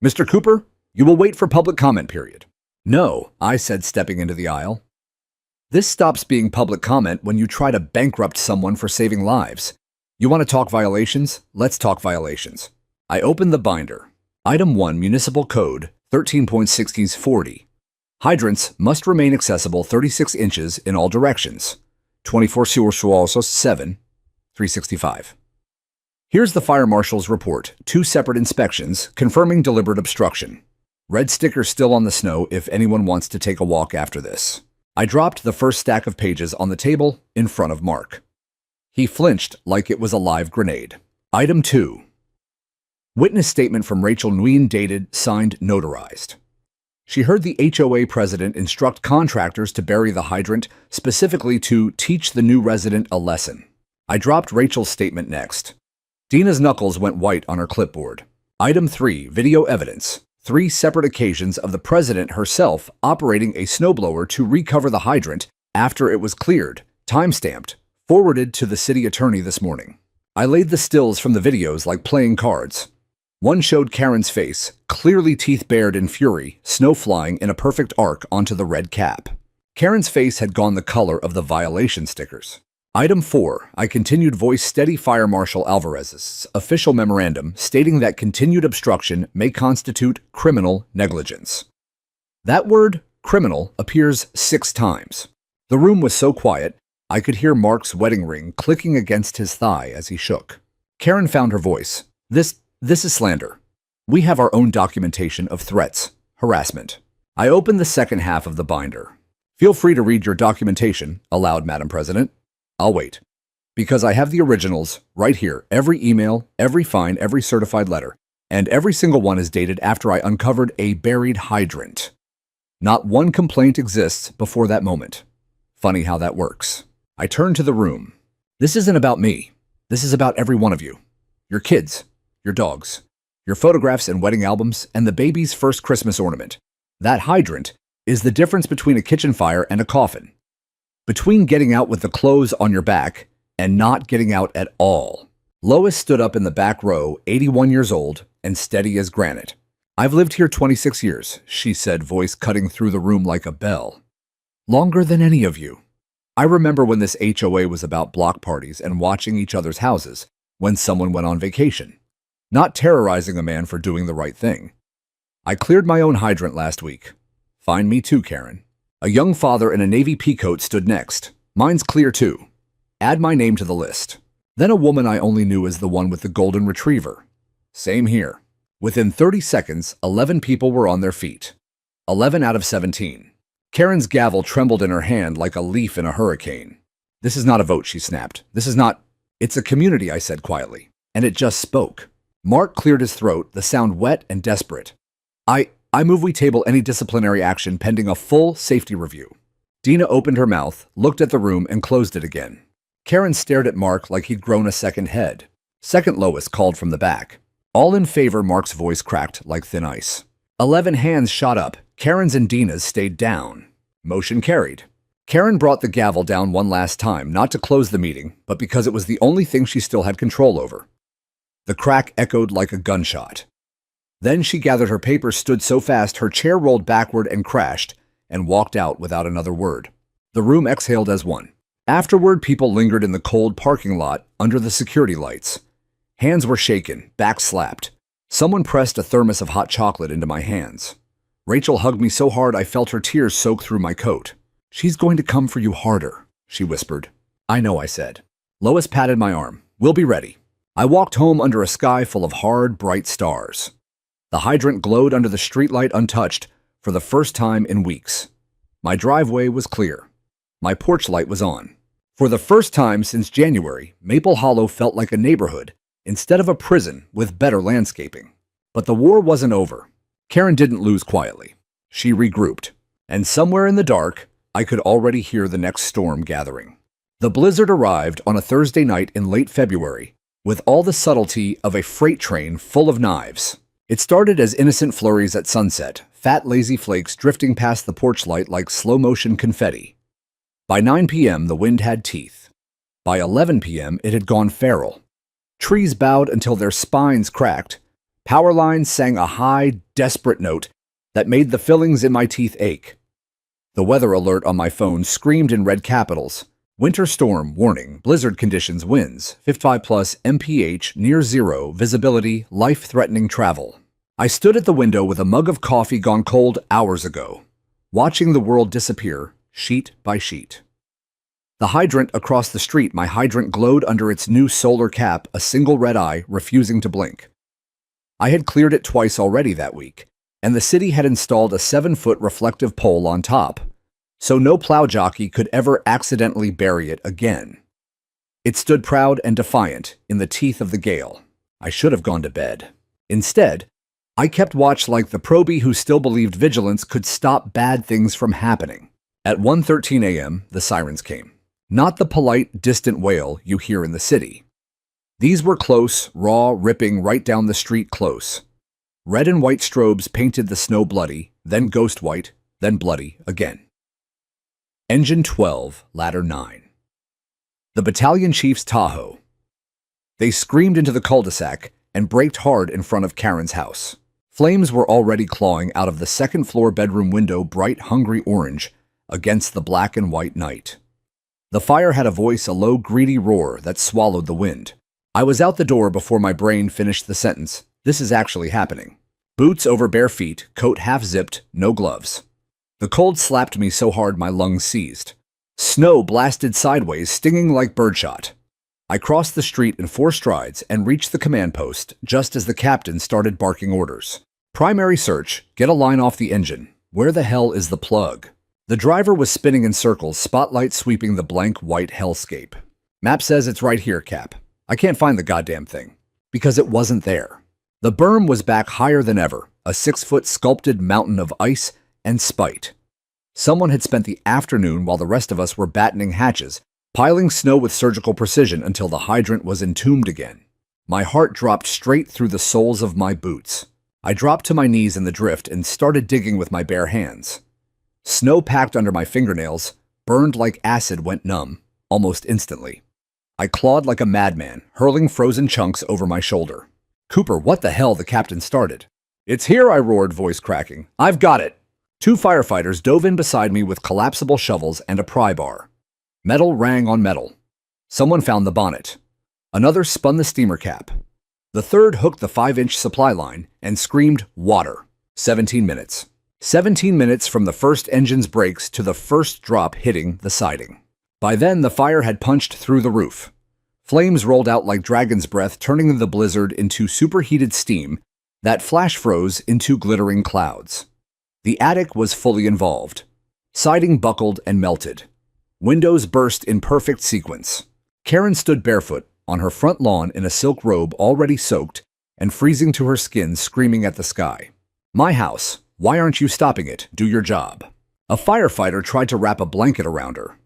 Mr. Cooper, you will wait for public comment period. No, I said, stepping into the aisle. This stops being public comment when you try to bankrupt someone for saving lives. You want to talk violations? Let's talk violations. I opened the binder. Item 1, Municipal Code 13.1640. Hydrants must remain accessible 36 inches in all directions. 24 7, 365. Here's the fire marshal's report. 2 separate inspections confirming deliberate obstruction. Red sticker still on the snow if anyone wants to take a walk after this. I dropped the first stack of pages on the table in front of Mark. He flinched like it was a live grenade. Item 2. Witness statement from Rachel Nguyen, dated, signed, notarized. She heard the HOA president instruct contractors to bury the hydrant, specifically to teach the new resident a lesson. I dropped Rachel's statement next. Dina's knuckles went white on her clipboard. Item 3, video evidence. 3 separate occasions of the president herself operating a snowblower to recover the hydrant after it was cleared, time-stamped, forwarded to the city attorney this morning. I laid the stills from the videos like playing cards. One showed Karen's face, clearly teeth bared in fury, snow flying in a perfect arc onto the red cap. Karen's face had gone the color of the violation stickers. Item 4, I continued voice steady Fire Marshal Alvarez's official memorandum stating that continued obstruction may constitute criminal negligence. That word, criminal, appears 6 times. The room was so quiet, I could hear Mark's wedding ring clicking against his thigh as he shook. Karen found her voice. This is slander. We have our own documentation of threats, harassment. I opened the second half of the binder. Feel free to read your documentation, aloud, Madam President. I'll wait. Because I have the originals right here, every email, every fine, every certified letter, and every single one is dated after I uncovered a buried hydrant. Not one complaint exists before that moment. Funny how that works. I turned to the room. This isn't about me. This is about every one of you. Your kids, your dogs, your photographs and wedding albums, and the baby's first Christmas ornament. That hydrant is the difference between a kitchen fire and a coffin. Between getting out with the clothes on your back and not getting out at all. Lois stood up in the back row, 81 years old, and steady as granite. I've lived here 26 years, she said, voice cutting through the room like a bell. Longer than any of you. I remember when this HOA was about block parties and watching each other's houses when someone went on vacation. Not terrorizing a man for doing the right thing. I cleared my own hydrant last week. Find me too, Karen. A young father in a navy peacoat stood next. Mine's clear too. Add my name to the list. Then a woman I only knew as the one with the golden retriever. Same here. Within 30 seconds, 11 people were on their feet. 11 out of 17. Karen's gavel trembled in her hand like a leaf in a hurricane. This is not a vote, she snapped. This is not... It's a community, I said quietly. And it just spoke. Mark cleared his throat, the sound wet and desperate. I move we table any disciplinary action pending a full safety review. Dina opened her mouth, looked at the room, and closed it again. Karen stared at Mark like he'd grown a second head. Second Lois called from the back. All in favor, Mark's voice cracked like thin ice. 11 hands shot up. Karen's and Dina's stayed down. Motion carried. Karen brought the gavel down one last time, not to close the meeting, but because it was the only thing she still had control over. The crack echoed like a gunshot. Then she gathered her papers, stood so fast her chair rolled backward and crashed, and walked out without another word. The room exhaled as one. Afterward, people lingered in the cold parking lot under the security lights. Hands were shaken, backs slapped. Someone pressed a thermos of hot chocolate into my hands. Rachel hugged me so hard I felt her tears soak through my coat. She's going to come for you harder, she whispered. I know, I said. Lois patted my arm. We'll be ready. I walked home under a sky full of hard, bright stars. The hydrant glowed under the streetlight untouched for the first time in weeks. My driveway was clear. My porch light was on. For the first time since January, Maple Hollow felt like a neighborhood instead of a prison with better landscaping. But the war wasn't over. Karen didn't lose quietly. She regrouped. And somewhere in the dark, I could already hear the next storm gathering. The blizzard arrived on a Thursday night in late February with all the subtlety of a freight train full of knives. It started as innocent flurries at sunset, fat lazy flakes drifting past the porch light like slow-motion confetti. By 9 p.m., the wind had teeth. By 11 p.m., it had gone feral. Trees bowed until their spines cracked. Power lines sang a high, desperate note that made the fillings in my teeth ache. The weather alert on my phone screamed in red capitals. Winter storm, warning, blizzard conditions, winds, 55 plus mph, near zero, visibility, life-threatening travel. I stood at the window with a mug of coffee gone cold hours ago, watching the world disappear, sheet by sheet. The hydrant across the street, my hydrant glowed under its new solar cap, a single red eye refusing to blink. I had cleared it twice already that week, and the city had installed a 7-foot reflective pole on top, so no plow jockey could ever accidentally bury it again. It stood proud and defiant in the teeth of the gale. I should have gone to bed. Instead, I kept watch like the probie who still believed vigilance could stop bad things from happening. At 1:13 a.m., the sirens came. Not the polite, distant wail you hear in the city. These were close, raw, ripping right down the street close. Red and white strobes painted the snow bloody, then ghost white, then bloody again. Engine 12, Ladder 9. The battalion chief's Tahoe. They screamed into the cul-de-sac and braked hard in front of Karen's house. Flames were already clawing out of the second-floor bedroom window bright, hungry orange against the black and white night. The fire had a voice, a low, greedy roar that swallowed the wind. I was out the door before my brain finished the sentence. This is actually happening. Boots over bare feet, coat half-zipped, no gloves. The cold slapped me so hard my lungs seized. Snow blasted sideways, stinging like birdshot. I crossed the street in 4 strides and reached the command post just as the captain started barking orders. Primary search, get a line off the engine. Where the hell is the plug? The driver was spinning in circles, spotlight sweeping the blank white hellscape. Map says it's right here, Cap. I can't find the goddamn thing. Because it wasn't there. The berm was back higher than ever, a 6-foot sculpted mountain of ice and spite. Someone had spent the afternoon while the rest of us were battening hatches, piling snow with surgical precision until the hydrant was entombed again. My heart dropped straight through the soles of my boots. I dropped to my knees in the drift and started digging with my bare hands. Snow packed under my fingernails, burned like acid, went numb, almost instantly. I clawed like a madman, hurling frozen chunks over my shoulder. Cooper, what the hell? The captain started. It's here, I roared, voice cracking. I've got it. 2 firefighters dove in beside me with collapsible shovels and a pry bar. Metal rang on metal. Someone found the bonnet. Another spun the steamer cap. The third hooked the 5-inch supply line and screamed, water. 17 minutes. 17 minutes from the first engine's brakes to the first drop hitting the siding. By then, the fire had punched through the roof. Flames rolled out like dragon's breath, turning the blizzard into superheated steam that flash froze into glittering clouds. The attic was fully involved. Siding buckled and melted. Windows burst in perfect sequence. Karen stood barefoot on her front lawn in a silk robe already soaked and freezing to her skin, screaming at the sky. My house, why aren't you stopping it? Do your job. A firefighter tried to wrap a blanket around her.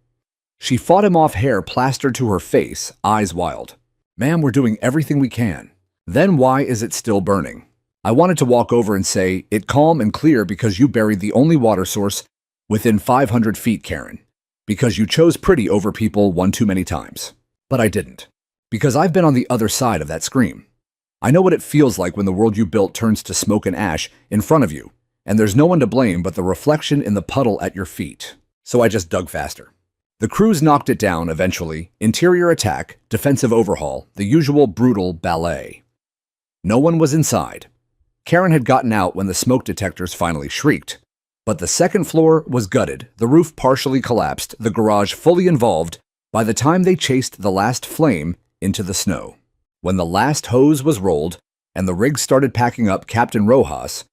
She fought him off, hair plastered to her face, eyes wild. Ma'am, we're doing everything we can. Then why is it still burning? I wanted to walk over and say, it calm and clear because you buried the only water source within 500 feet, Karen. Because you chose pretty over people one too many times. But I didn't. Because I've been on the other side of that scream. I know what it feels like when the world you built turns to smoke and ash in front of you, and there's no one to blame but the reflection in the puddle at your feet. So I just dug faster. The crews knocked it down eventually. Interior attack, defensive overhaul, the usual brutal ballet. No one was inside. Karen had gotten out when the smoke detectors finally shrieked. But the second floor was gutted, the roof partially collapsed, the garage fully involved by the time they chased the last flame into the snow. When the last hose was rolled and the rig started packing up, Captain Rojas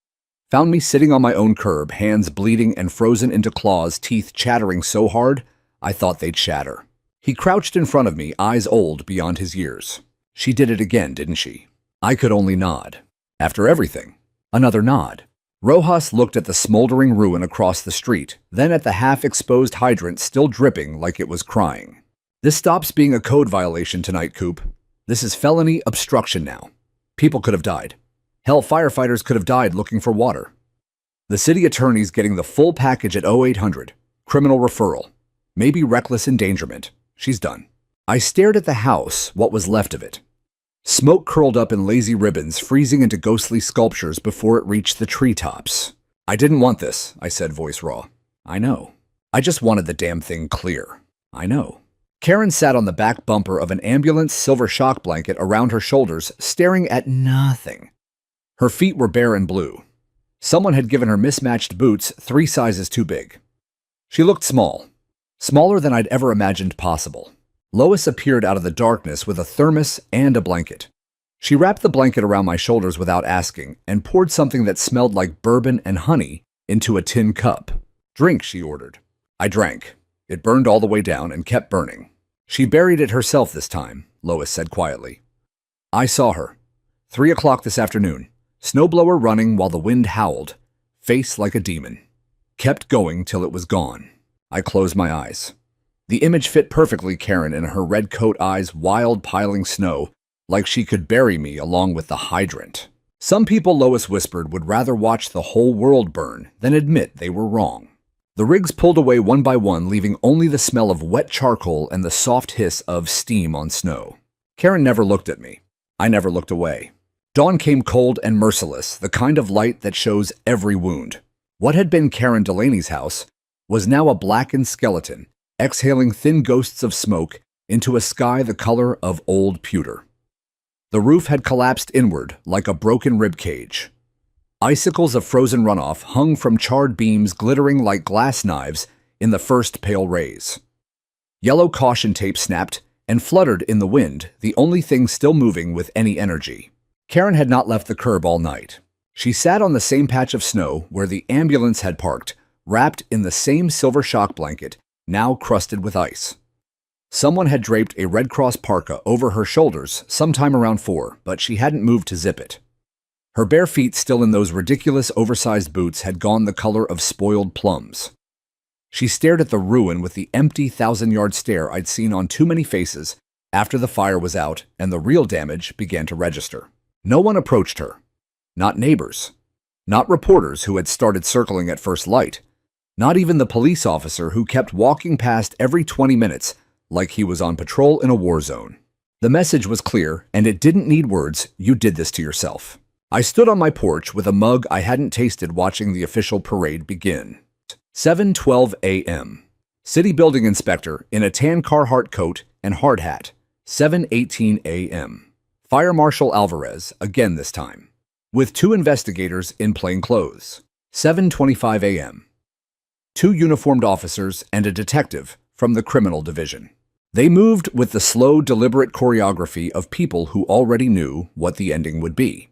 found me sitting on my own curb, hands bleeding and frozen into claws, teeth chattering so hard I thought they'd shatter. He crouched in front of me, eyes old beyond his years. She did it again, didn't she? I could only nod. After everything, another nod. Rojas looked at the smoldering ruin across the street, then at the half-exposed hydrant still dripping like it was crying. This stops being a code violation tonight, Coop. This is felony obstruction now. People could have died. Hell, firefighters could have died looking for water. The city attorney's getting the full package at 0800. Criminal referral. Maybe reckless endangerment. She's done. I stared at the house, what was left of it. Smoke curled up in lazy ribbons, freezing into ghostly sculptures before it reached the treetops. I didn't want this, I said, voice raw. I know. I just wanted the damn thing clear. I know. Karen sat on the back bumper of an ambulance silver shock blanket around her shoulders, staring at nothing. Her feet were bare and blue. Someone had given her mismatched boots 3 sizes too big. She looked small. Smaller than I'd ever imagined possible. Lois appeared out of the darkness with a thermos and a blanket. She wrapped the blanket around my shoulders without asking and poured something that smelled like bourbon and honey into a tin cup. Drink, she ordered. I drank. It burned all the way down and kept burning. She buried it herself this time, Lois said quietly. I saw her. 3 o'clock this afternoon. Snowblower running while the wind howled, face like a demon. Kept going till it was gone. I closed my eyes. The image fit perfectly Karen in her red coat eyes, wild piling snow, like she could bury me along with the hydrant. Some people, Lois whispered, would rather watch the whole world burn than admit they were wrong. The rigs pulled away one by one, leaving only the smell of wet charcoal and the soft hiss of steam on snow. Karen never looked at me. I never looked away. Dawn came cold and merciless, the kind of light that shows every wound. What had been Karen Delaney's house was now a blackened skeleton, exhaling thin ghosts of smoke into a sky the color of old pewter. The roof had collapsed inward like a broken rib cage. Icicles of frozen runoff hung from charred beams glittering like glass knives in the first pale rays. Yellow caution tape snapped and fluttered in the wind, the only thing still moving with any energy. Karen had not left the curb all night. She sat on the same patch of snow where the ambulance had parked, wrapped in the same silver shock blanket, now crusted with ice. Someone had draped a Red Cross parka over her shoulders sometime around 4, but she hadn't moved to zip it. Her bare feet, still in those ridiculous oversized boots, had gone the color of spoiled plums. She stared at the ruin with the empty 1,000-yard stare I'd seen on too many faces after the fire was out and the real damage began to register. No one approached her. Not neighbors. Not reporters who had started circling at first light. Not even the police officer who kept walking past every 20 minutes like he was on patrol in a war zone. The message was clear, and it didn't need words. You did this to yourself. I stood on my porch with a mug I hadn't tasted watching the official parade begin. 7:12 a.m. City building inspector in a tan Carhartt coat and hard hat. 7:18 a.m. Fire Marshal Alvarez, again this time, with 2 investigators in plain clothes. 7:25 a.m. 2 uniformed officers and a detective from the criminal division. They moved with the slow, deliberate choreography of people who already knew what the ending would be.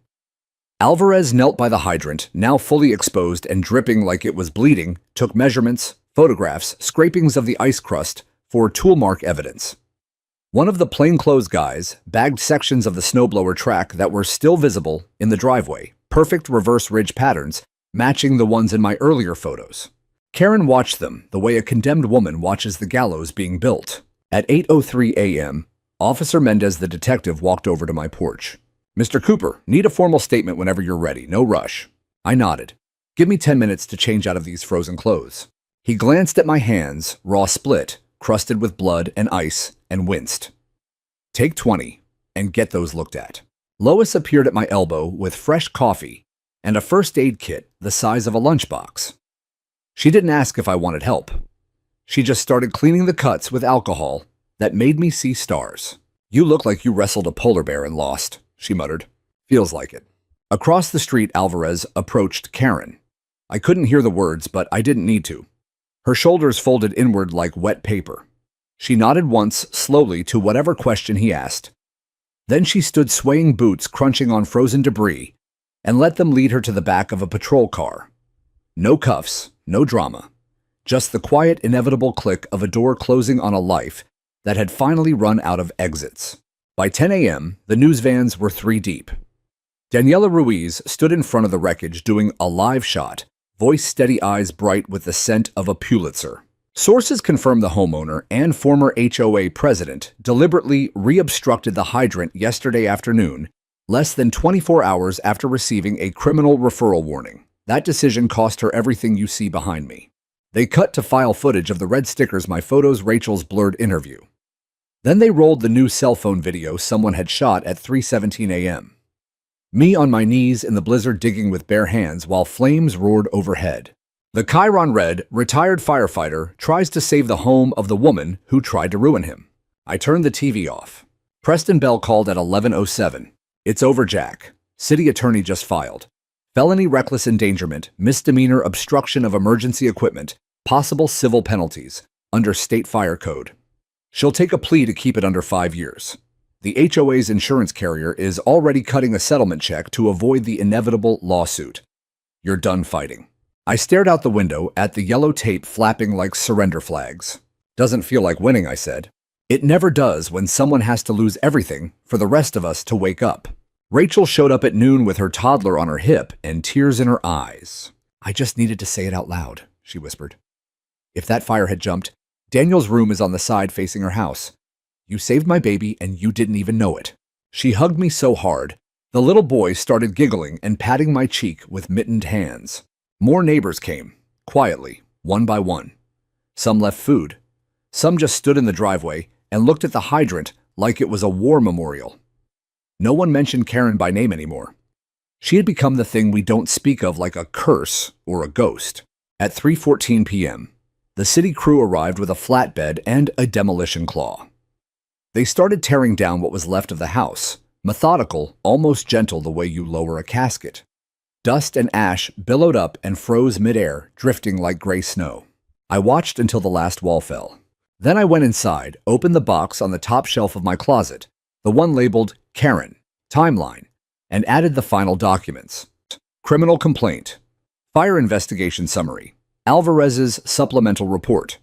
Alvarez knelt by the hydrant, now fully exposed and dripping like it was bleeding, took measurements, photographs, scrapings of the ice crust for toolmark evidence. One of the plainclothes guys bagged sections of the snowblower track that were still visible in the driveway, perfect reverse ridge patterns matching the ones in my earlier photos. Karen watched them the way a condemned woman watches the gallows being built. At 8:03 a.m., Officer Mendez, the detective, walked over to my porch. "Mr. Cooper, need a formal statement whenever you're ready. No rush." I nodded. "Give me 10 minutes to change out of these frozen clothes." He glanced at my hands, raw split, crusted with blood and ice, and winced. "Take 20 and get those looked at." Lois appeared at my elbow with fresh coffee and a first aid kit the size of a lunchbox. She didn't ask if I wanted help. She just started cleaning the cuts with alcohol that made me see stars. "You look like you wrestled a polar bear and lost," she muttered. "Feels like it." Across the street, Alvarez approached Karen. I couldn't hear the words, but I didn't need to. Her shoulders folded inward like wet paper. She nodded once, slowly, to whatever question he asked. Then she stood swaying, boots crunching on frozen debris, and let them lead her to the back of a patrol car. No cuffs, no drama. Just the quiet, inevitable click of a door closing on a life that had finally run out of exits. By 10 a.m., the news vans were 3 deep. Daniela Ruiz stood in front of the wreckage doing a live shot, voice steady, eyes bright with the scent of a Pulitzer. Sources confirm the homeowner and former HOA president deliberately re-obstructed the hydrant yesterday afternoon, less than 24 hours after receiving a criminal referral warning. That decision cost her everything you see behind me. They cut to file footage of the red stickers, my photos, Rachel's blurred interview. Then they rolled the new cell phone video someone had shot at 3:17 a.m. Me on my knees in the blizzard digging with bare hands while flames roared overhead. The Chiron read, "Retired firefighter tries to save the home of the woman who tried to ruin him." I turned the TV off. Preston Bell called at 11:07. "It's over, Jack. City attorney just filed. Felony reckless endangerment, misdemeanor obstruction of emergency equipment, possible civil penalties, under state fire code. She'll take a plea to keep it under 5 years. The HOA's insurance carrier is already cutting a settlement check to avoid the inevitable lawsuit. You're done fighting." I stared out the window at the yellow tape flapping like surrender flags. "Doesn't feel like winning," I said. "It never does when someone has to lose everything for the rest of us to wake up." Rachel showed up at noon with her toddler on her hip and tears in her eyes. "I just needed to say it out loud," she whispered. "If that fire had jumped, Daniel's room is on the side facing her house. You saved my baby and you didn't even know it." She hugged me so hard, the little boy started giggling and patting my cheek with mittened hands. More neighbors came, quietly, one by one. Some left food. Some just stood in the driveway and looked at the hydrant like it was a war memorial. No one mentioned Karen by name anymore. She had become the thing we don't speak of like a curse or a ghost. At 3:14 p.m., the city crew arrived with a flatbed and a demolition claw. They started tearing down what was left of the house, methodical, almost gentle the way you lower a casket. Dust and ash billowed up and froze midair, drifting like gray snow. I watched until the last wall fell. Then I went inside, opened the box on the top shelf of my closet, the one labeled Karen, Timeline, and added the final documents. Criminal complaint. Fire investigation summary. Alvarez's supplemental report.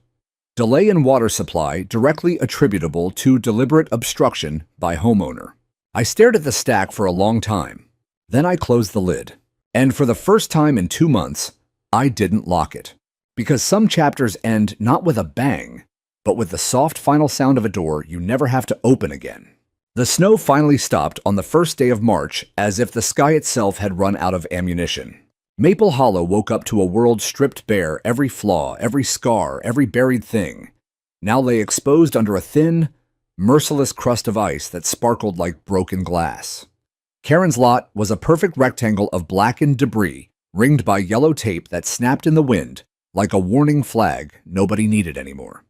Delay in water supply directly attributable to deliberate obstruction by homeowner. I stared at the stack for a long time. Then I closed the lid. And for the first time in 2 months, I didn't lock it. Because some chapters end not with a bang, but with the soft final sound of a door you never have to open again. The snow finally stopped on the first day of March, as if the sky itself had run out of ammunition. Maple Hollow woke up to a world stripped bare, every flaw, every scar, every buried thing now lay exposed under a thin, merciless crust of ice that sparkled like broken glass. Karen's lot was a perfect rectangle of blackened debris, ringed by yellow tape that snapped in the wind like a warning flag nobody needed anymore.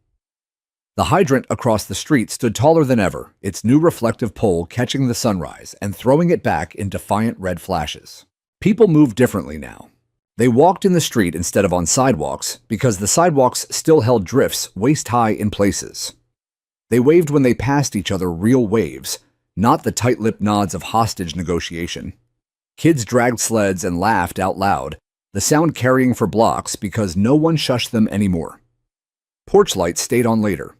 The hydrant across the street stood taller than ever, its new reflective pole catching the sunrise and throwing it back in defiant red flashes. People moved differently now. They walked in the street instead of on sidewalks because the sidewalks still held drifts waist-high in places. They waved when they passed each other, real waves, not the tight-lipped nods of hostage negotiation. Kids dragged sleds and laughed out loud, the sound carrying for blocks because no one shushed them anymore. Porch lights stayed on later.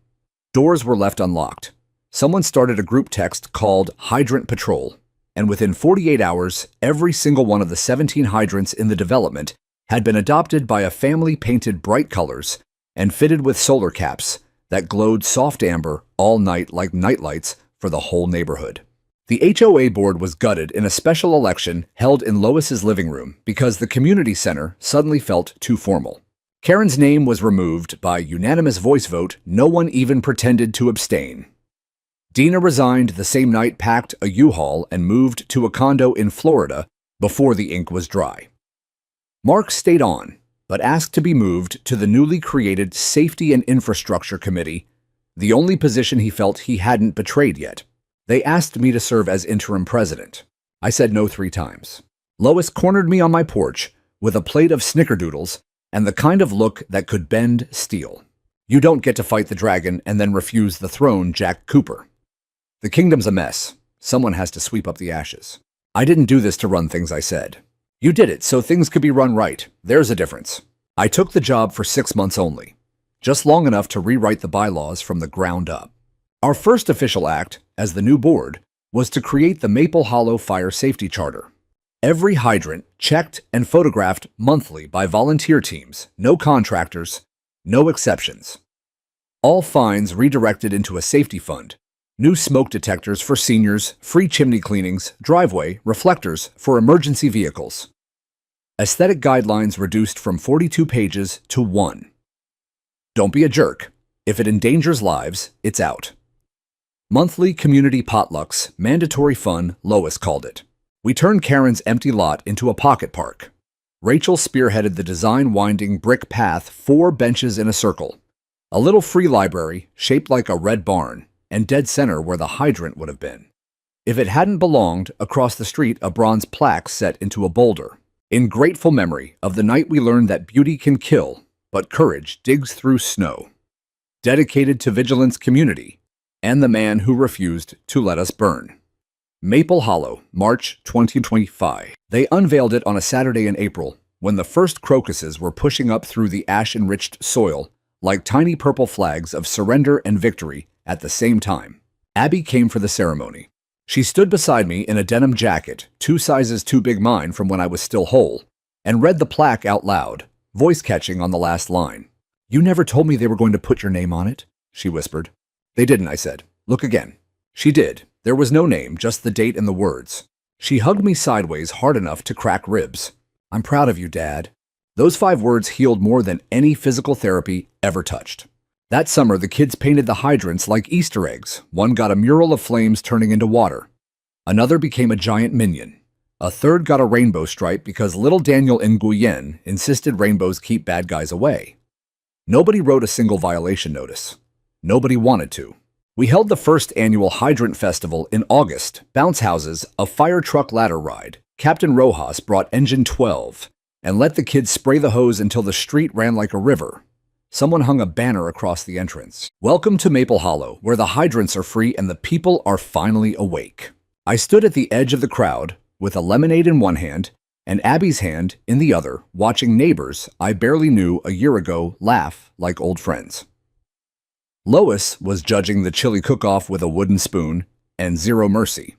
Doors were left unlocked. Someone started a group text called Hydrant Patrol, and within 48 hours, every single one of the 17 hydrants in the development had been adopted by a family painted bright colors and fitted with solar caps that glowed soft amber all night like nightlights for the whole neighborhood. The HOA board was gutted in a special election held in Lois's living room because the community center suddenly felt too formal. Karen's name was removed by unanimous voice vote. No one even pretended to abstain. Dina resigned the same night, packed a U-Haul, and moved to a condo in Florida before the ink was dry. Mark stayed on, but asked to be moved to the newly created Safety and Infrastructure Committee, the only position he felt he hadn't betrayed yet. They asked me to serve as interim president. I said no 3 times. Lois cornered me on my porch with a plate of snickerdoodles and the kind of look that could bend steel. "You don't get to fight the dragon and then refuse the throne, Jack Cooper. The kingdom's a mess. Someone has to sweep up the ashes." "I didn't do this to run things," I said. "You did it so things could be run right. There's a difference." I took the job for 6 months only, just long enough to rewrite the bylaws from the ground up. Our first official act, as the new board, was to create the Maple Hollow Fire Safety Charter. Every hydrant checked and photographed monthly by volunteer teams, no contractors, no exceptions. All fines redirected into a safety fund, new smoke detectors for seniors, free chimney cleanings, driveway reflectors for emergency vehicles. Aesthetic guidelines reduced from 42 pages to 1. Don't be a jerk. If it endangers lives, it's out. Monthly community potlucks, mandatory fun, Lois called it. We turned Karen's empty lot into a pocket park. Rachel spearheaded the design-winding brick path, 4 benches in a circle, a little free library shaped like a red barn, and dead center where the hydrant would have been. If it hadn't belonged, across the street a bronze plaque set into a boulder, in grateful memory of the night we learned that beauty can kill, but courage digs through snow. Dedicated to Vigilance Community and the man who refused to let us burn. Maple Hollow, March 2025. They unveiled it on a Saturday in April, when the first crocuses were pushing up through the ash-enriched soil like tiny purple flags of surrender and victory at the same time. Abby came for the ceremony. She stood beside me in a denim jacket, 2 sizes too big mine from when I was still whole, and read the plaque out loud, voice catching on the last line. "You never told me they were going to put your name on it," she whispered. "They didn't," I said. "Look again." She did. There was no name, just the date and the words. She hugged me sideways hard enough to crack ribs. "I'm proud of you, Dad." Those 5 words healed more than any physical therapy ever touched. That summer, the kids painted the hydrants like Easter eggs. One got a mural of flames turning into water. Another became a giant minion. A third got a rainbow stripe because little Daniel Nguyen insisted rainbows keep bad guys away. Nobody wrote a single violation notice. Nobody wanted to. We held the first annual Hydrant Festival in August, bounce houses, a fire truck ladder ride. Captain Rojas brought Engine 12 and let the kids spray the hose until the street ran like a river. Someone hung a banner across the entrance. "Welcome to Maple Hollow, where the hydrants are free and the people are finally awake." I stood at the edge of the crowd with a lemonade in one hand and Abby's hand in the other, watching neighbors I barely knew a year ago laugh like old friends. Lois was judging the chili cook-off with a wooden spoon and zero mercy.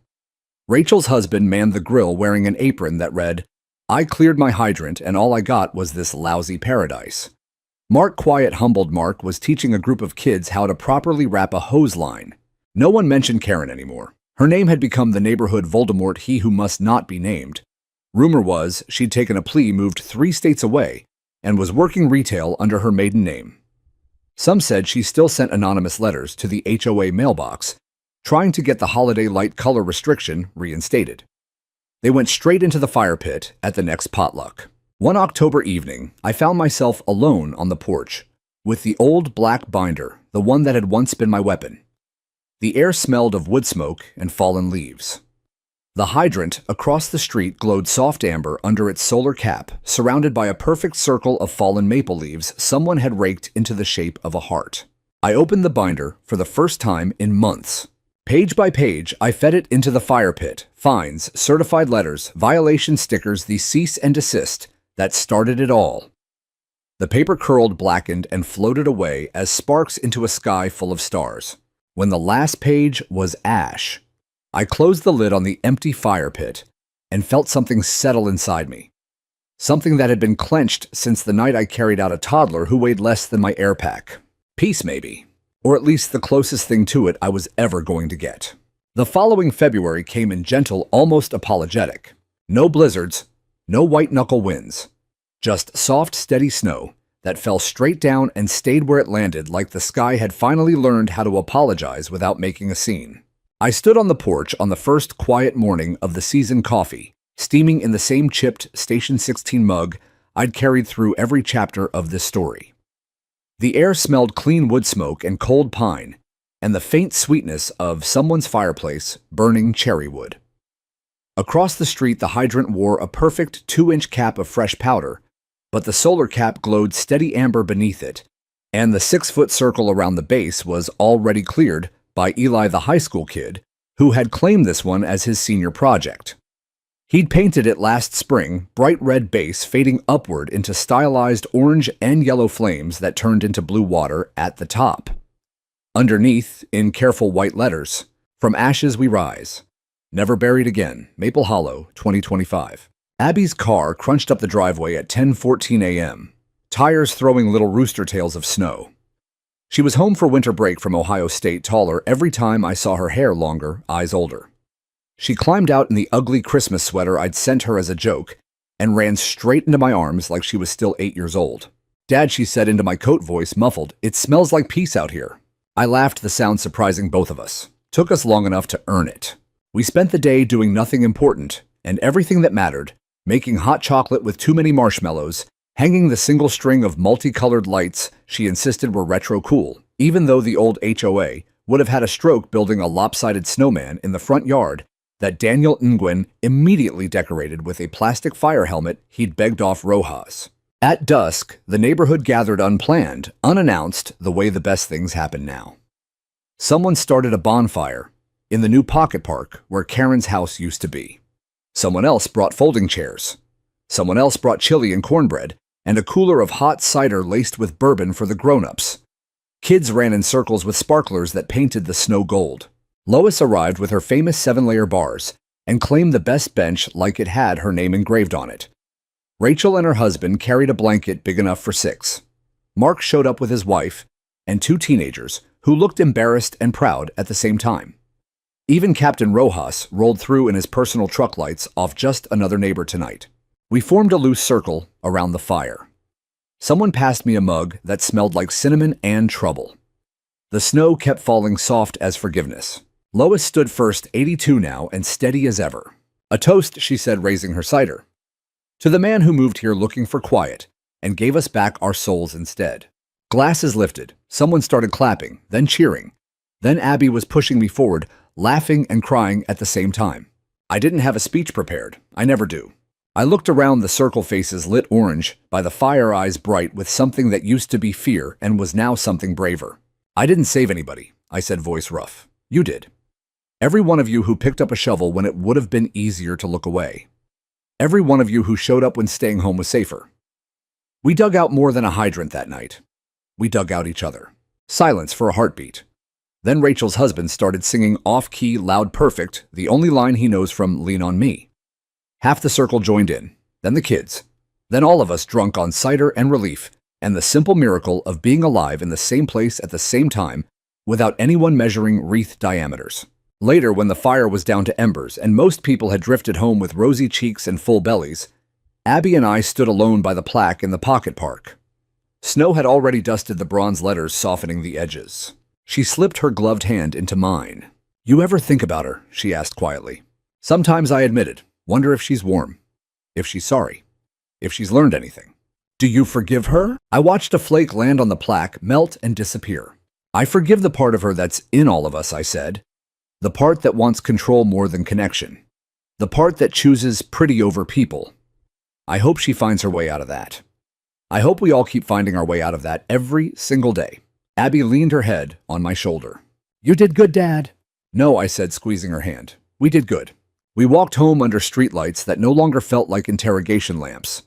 Rachel's husband manned the grill wearing an apron that read, "I cleared my hydrant and all I got was this lousy paradise." Mark, quiet, humbled Mark, was teaching a group of kids how to properly wrap a hose line. No one mentioned Karen anymore. Her name had become the neighborhood Voldemort, he who must not be named. Rumor was she'd taken a plea, moved 3 states away, and was working retail under her maiden name. Some said she still sent anonymous letters to the HOA mailbox, trying to get the holiday light color restriction reinstated. They went straight into the fire pit at the next potluck. One October evening, I found myself alone on the porch, with the old black binder, the one that had once been my weapon. The air smelled of wood smoke and fallen leaves. The hydrant across the street glowed soft amber under its solar cap, surrounded by a perfect circle of fallen maple leaves someone had raked into the shape of a heart. I opened the binder for the first time in months. Page by page, I fed it into the fire pit. Fines, certified letters, violation stickers, the cease and desist that started it all. The paper curled, blackened, and floated away as sparks into a sky full of stars. When the last page was ash, I closed the lid on the empty fire pit and felt something settle inside me. Something that had been clenched since the night I carried out a toddler who weighed less than my air pack. Peace, maybe. Or at least the closest thing to it I was ever going to get. The following February came in gentle, almost apologetic. No blizzards, no white-knuckle winds. Just soft, steady snow that fell straight down and stayed where it landed, like the sky had finally learned how to apologize without making a scene. I stood on the porch on the first quiet morning of the season, coffee, steaming in the same chipped Station 16 mug I'd carried through every chapter of this story. The air smelled clean wood smoke and cold pine, and the faint sweetness of someone's fireplace burning cherry wood. Across the street, the hydrant wore a perfect 2-inch cap of fresh powder, but the solar cap glowed steady amber beneath it, and the 6-foot circle around the base was already cleared by Eli, the high school kid, who had claimed this one as his senior project. He'd painted it last spring, bright red base fading upward into stylized orange and yellow flames that turned into blue water at the top. Underneath, in careful white letters, "From ashes we rise. Never buried again. Maple Hollow, 2025. Abby's car crunched up the driveway at 10:14 a.m., tires throwing little rooster tails of snow. She was home for winter break from Ohio State, taller every time I saw her hair longer, eyes older. She climbed out in the ugly Christmas sweater I'd sent her as a joke and ran straight into my arms like she was still 8 years old. "Dad," she said into my coat voice, muffled, "it smells like peace out here." I laughed, the sound surprising both of us. Took us long enough to earn it. We spent the day doing nothing important and everything that mattered, making hot chocolate with too many marshmallows, hanging the single string of multicolored lights she insisted were retro cool, even though the old HOA would have had a stroke building a lopsided snowman in the front yard that Daniel Nguyen immediately decorated with a plastic fire helmet he'd begged off Rojas. At dusk, the neighborhood gathered unplanned, unannounced, the way the best things happen now. Someone started a bonfire in the new pocket park where Karen's house used to be. Someone else brought folding chairs. Someone else brought chili and cornbread and a cooler of hot cider laced with bourbon for the grown-ups. Kids ran in circles with sparklers that painted the snow gold. Lois arrived with her famous 7-layer bars and claimed the best bench like it had her name engraved on it. Rachel and her husband carried a blanket big enough for 6. Mark showed up with his wife and 2 teenagers who looked embarrassed and proud at the same time. Even Captain Rojas rolled through in his personal truck lights off just another neighbor tonight. We formed a loose circle around the fire. Someone passed me a mug that smelled like cinnamon and trouble. The snow kept falling soft as forgiveness. Lois stood first, 82 now, and steady as ever. A toast, she said, raising her cider. To the man who moved here looking for quiet and gave us back our souls instead. Glasses lifted. Someone started clapping, then cheering. Then Abby was pushing me forward, laughing and crying at the same time. I didn't have a speech prepared. I never do. I looked around, the circle faces lit orange by the fire, eyes bright with something that used to be fear and was now something braver. I didn't save anybody, I said, voice rough. You did. Every one of you who picked up a shovel when it would have been easier to look away. Every one of you who showed up when staying home was safer. We dug out more than a hydrant that night. We dug out each other. Silence for a heartbeat. Then Rachel's husband started singing off-key, loud, perfect, the only line he knows from Lean on Me. Half the circle joined in, then the kids, then all of us drunk on cider and relief, and the simple miracle of being alive in the same place at the same time without anyone measuring wreath diameters. Later, when the fire was down to embers and most people had drifted home with rosy cheeks and full bellies, Abby and I stood alone by the plaque in the pocket park. Snow had already dusted the bronze letters, softening the edges. She slipped her gloved hand into mine. You ever think about her? She asked quietly. Sometimes, I admitted. Wonder if she's warm. If she's sorry. If she's learned anything. Do you forgive her? I watched a flake land on the plaque, melt and disappear. I forgive the part of her that's in all of us, I said. The part that wants control more than connection. The part that chooses pretty over people. I hope she finds her way out of that. I hope we all keep finding our way out of that every single day. Abby leaned her head on my shoulder. You did good, Dad. No, I said, squeezing her hand. We did good. We walked home under streetlights that no longer felt like interrogation lamps.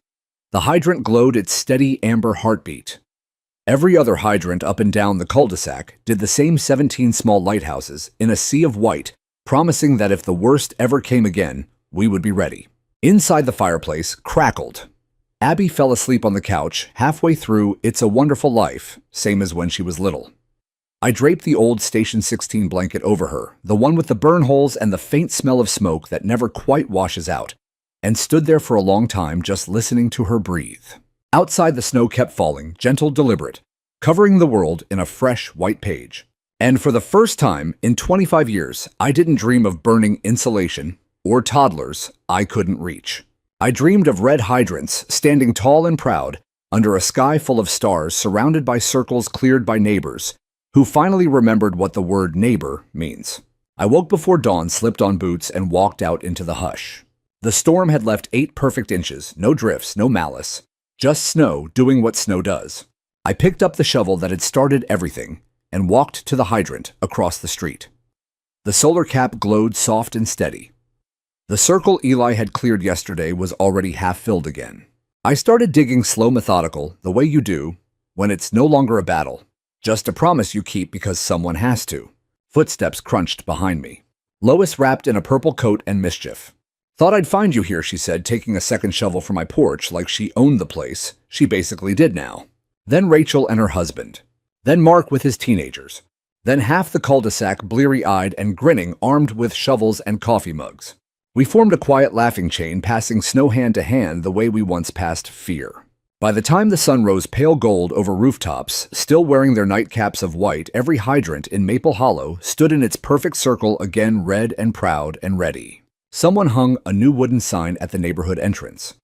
The hydrant glowed its steady amber heartbeat. Every other hydrant up and down the cul-de-sac did the same 17 small lighthouses in a sea of white, promising that if the worst ever came again, we would be ready. Inside the fireplace crackled. Abby fell asleep on the couch halfway through It's a Wonderful Life, same as when she was little. I draped the old Station 16 blanket over her, the one with the burn holes and the faint smell of smoke that never quite washes out, and stood there for a long time just listening to her breathe. Outside, the snow kept falling, gentle, deliberate, covering the world in a fresh white page. And for the first time in 25 years, I didn't dream of burning insulation or toddlers I couldn't reach. I dreamed of red hydrants standing tall and proud under a sky full of stars, surrounded by circles cleared by neighbors who finally remembered what the word neighbor means. I woke before dawn, slipped on boots, and walked out into the hush. The storm had left 8 perfect inches, no drifts, no malice. Just snow doing what snow does. I picked up the shovel that had started everything and walked to the hydrant across the street. The solar cap glowed soft and steady. The circle Eli had cleared yesterday was already half filled again. I started digging slow, methodical, the way you do when it's no longer a battle, just a promise you keep because someone has to. Footsteps crunched behind me. Lois wrapped in a purple coat and mischief. Thought I'd find you here, she said, taking a second shovel from my porch like she owned the place. She basically did now. Then Rachel and her husband. Then Mark with his teenagers. Then half the cul-de-sac, bleary-eyed and grinning, armed with shovels and coffee mugs. We formed a quiet laughing chain, passing snow hand to hand the way we once passed fear. By the time the sun rose pale gold over rooftops, still wearing their nightcaps of white, every hydrant in Maple Hollow stood in its perfect circle again, red and proud and ready. Someone hung a new wooden sign at the neighborhood entrance.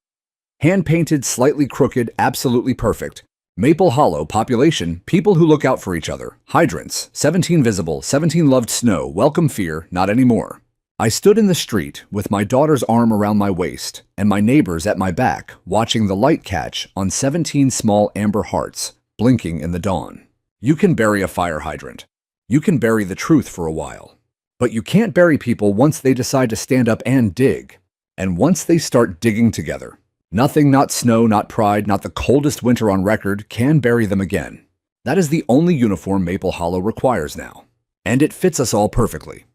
Hand-painted, slightly crooked, absolutely perfect. Maple Hollow, population, people who look out for each other. Hydrants, 17 visible, 17 loved snow, welcome fear, not anymore. I stood in the street with my daughter's arm around my waist and my neighbors at my back, watching the light catch on 17 small amber hearts blinking in the dawn. You can bury a fire hydrant. You can bury the truth for a while. But you can't bury people once they decide to stand up and dig. And once they start digging together. Nothing, not snow, not pride, not the coldest winter on record, can bury them again. That is the only uniform Maple Hollow requires now. And it fits us all perfectly.